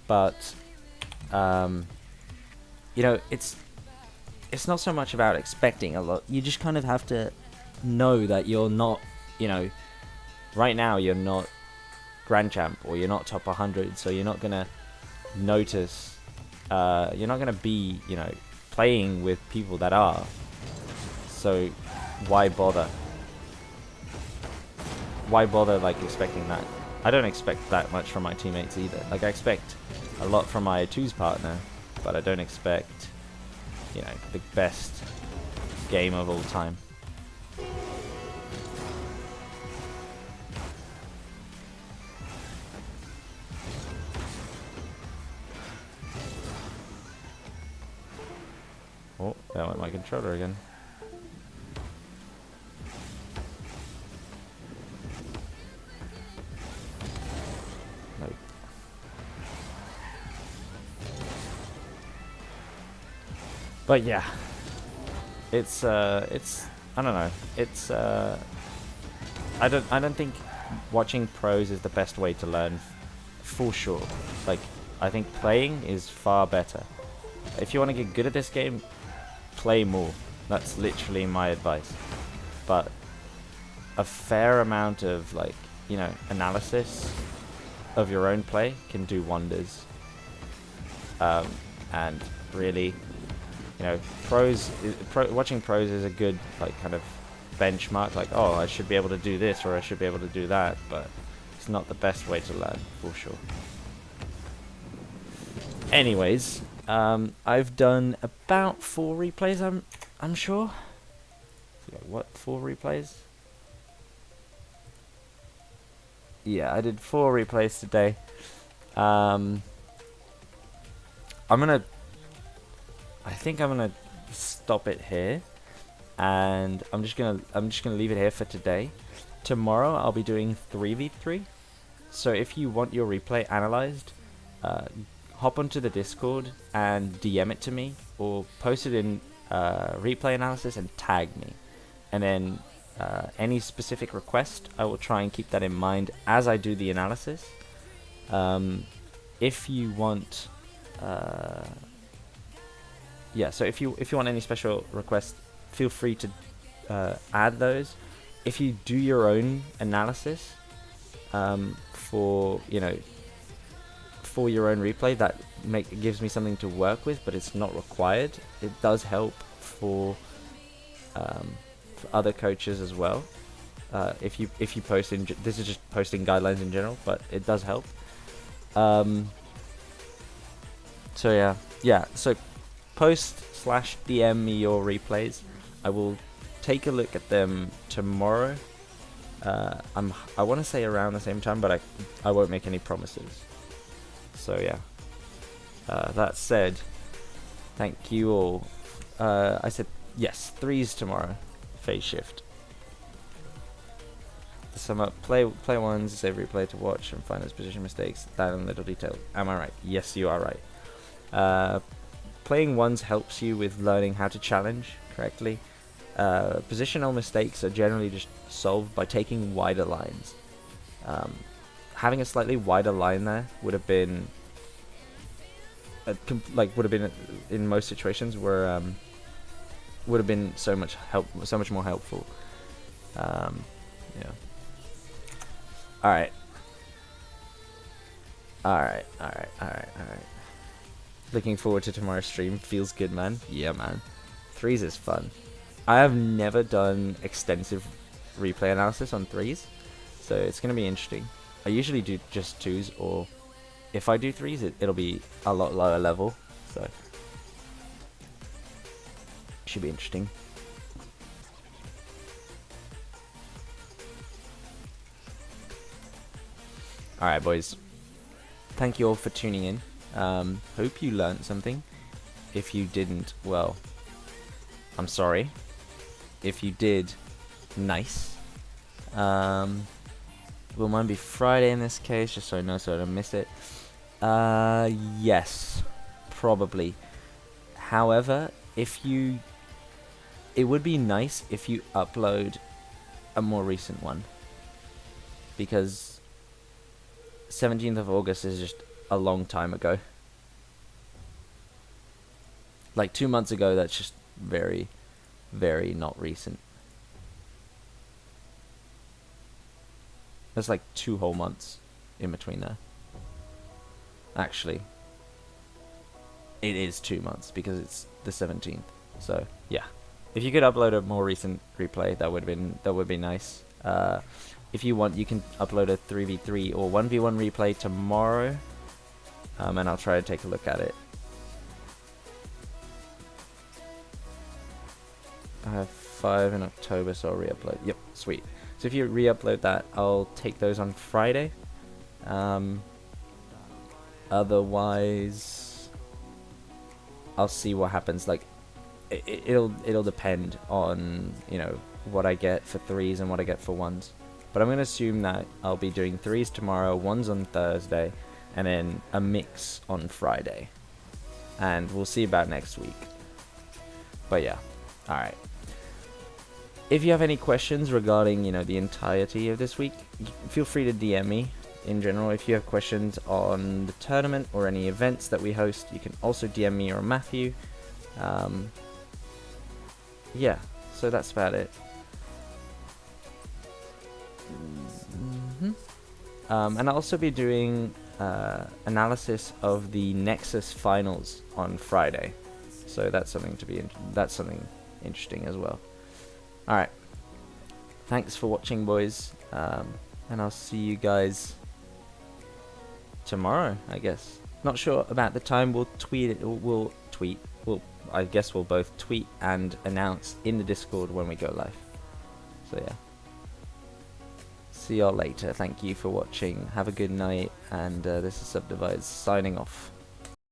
But it's not so much about expecting a lot. You just kind of have to know that you're not, right now you're not Grand Champ or you're not top 100, so you're not gonna notice. You're not gonna be, playing with people that are. So why bother? Why bother like expecting that? I don't expect that much from my teammates either. Like I expect a lot from my twos partner, but I don't expect, the best game of all time. Oh, that went my controller again. No. But yeah, it's I don't know. It's I don't think watching pros is the best way to learn, for sure. Like I think playing is far better. If you want to get good at this game, play more. That's literally my advice. But a fair amount of analysis of your own play can do wonders. And really, watching pros is a good kind of benchmark. Like, oh, I should be able to do this or I should be able to do that, but it's not the best way to learn, for sure. Anyways, I've done about 4 replays. I'm sure. What, 4 replays? Yeah, I did 4 replays today. I think I'm gonna stop it here, and I'm just gonna leave it here for today. Tomorrow I'll be doing 3v3. So if you want your replay analyzed, hop onto the Discord and DM it to me, or post it in replay analysis and tag me. And then any specific request, I will try and keep that in mind as I do the analysis. If you want, so if you want any special requests, feel free to add those. If you do your own analysis for your own replay, that gives me something to work with, but it's not required. It does help for other coaches as well. If you post in, this is just posting guidelines in general, but it does help. So yeah. So post/DM me your replays. I will take a look at them tomorrow. I want to say around the same time, but I won't make any promises. So yeah. That said, thank you all. I said yes, 3s tomorrow. Phase shift. To sum up, play ones, save replay to watch and find those position mistakes, that and little detail. Am I right? Yes, you are right. Playing ones helps you with learning how to challenge correctly. Positional mistakes are generally just solved by taking wider lines. Having a slightly wider line there would have been in most situations where would have been so much more helpful. Yeah. Alright. Looking forward to tomorrow's stream. Feels good, man. Yeah, man. Threes is fun. I have never done extensive replay analysis on threes, so it's going to be interesting. I usually do just twos, or if I do threes, it'll be a lot lower level, so should be interesting. Alright, boys. Thank you all for tuning in. Hope you learned something. If you didn't, well, I'm sorry. If you did, nice. Will mine be Friday in this case, just so I know so I don't miss it? Yes, probably. However, it would be nice if you upload a more recent one, because 17th of August is just a long time ago. Like 2 months ago, that's just very, very not recent. There's like 2 whole months in between there. Actually, it is 2 months because it's the 17th. So yeah, if you could upload a more recent replay, that would be nice. If you want, you can upload a 3v3 or 1v1 replay tomorrow, and I'll try to take a look at it. I have 5 in October, so I'll re-upload. Yep, sweet. So if you re-upload that, I'll take those on Friday. Otherwise, I'll see what happens. Like, it'll depend on, you know, what I get for threes and what I get for ones. But I'm gonna assume that I'll be doing threes tomorrow, ones on Thursday, and then a mix on Friday. And we'll see about next week. But yeah, all right. If you have any questions regarding, you know, the entirety of this week, feel free to DM me. In general, if you have questions on the tournament or any events that we host, you can also DM me or Matthew. Yeah, so that's about it. And I'll also be doing analysis of the Nexus finals on Friday, so that's something interesting as well. All right, thanks for watching, boys, and I'll see you guys tomorrow, I guess. Not sure about the time. We'll tweet it. I guess we'll both tweet and announce in the Discord when we go live. So yeah. See y'all later. Thank you for watching. Have a good night. And this is Subdivides signing off.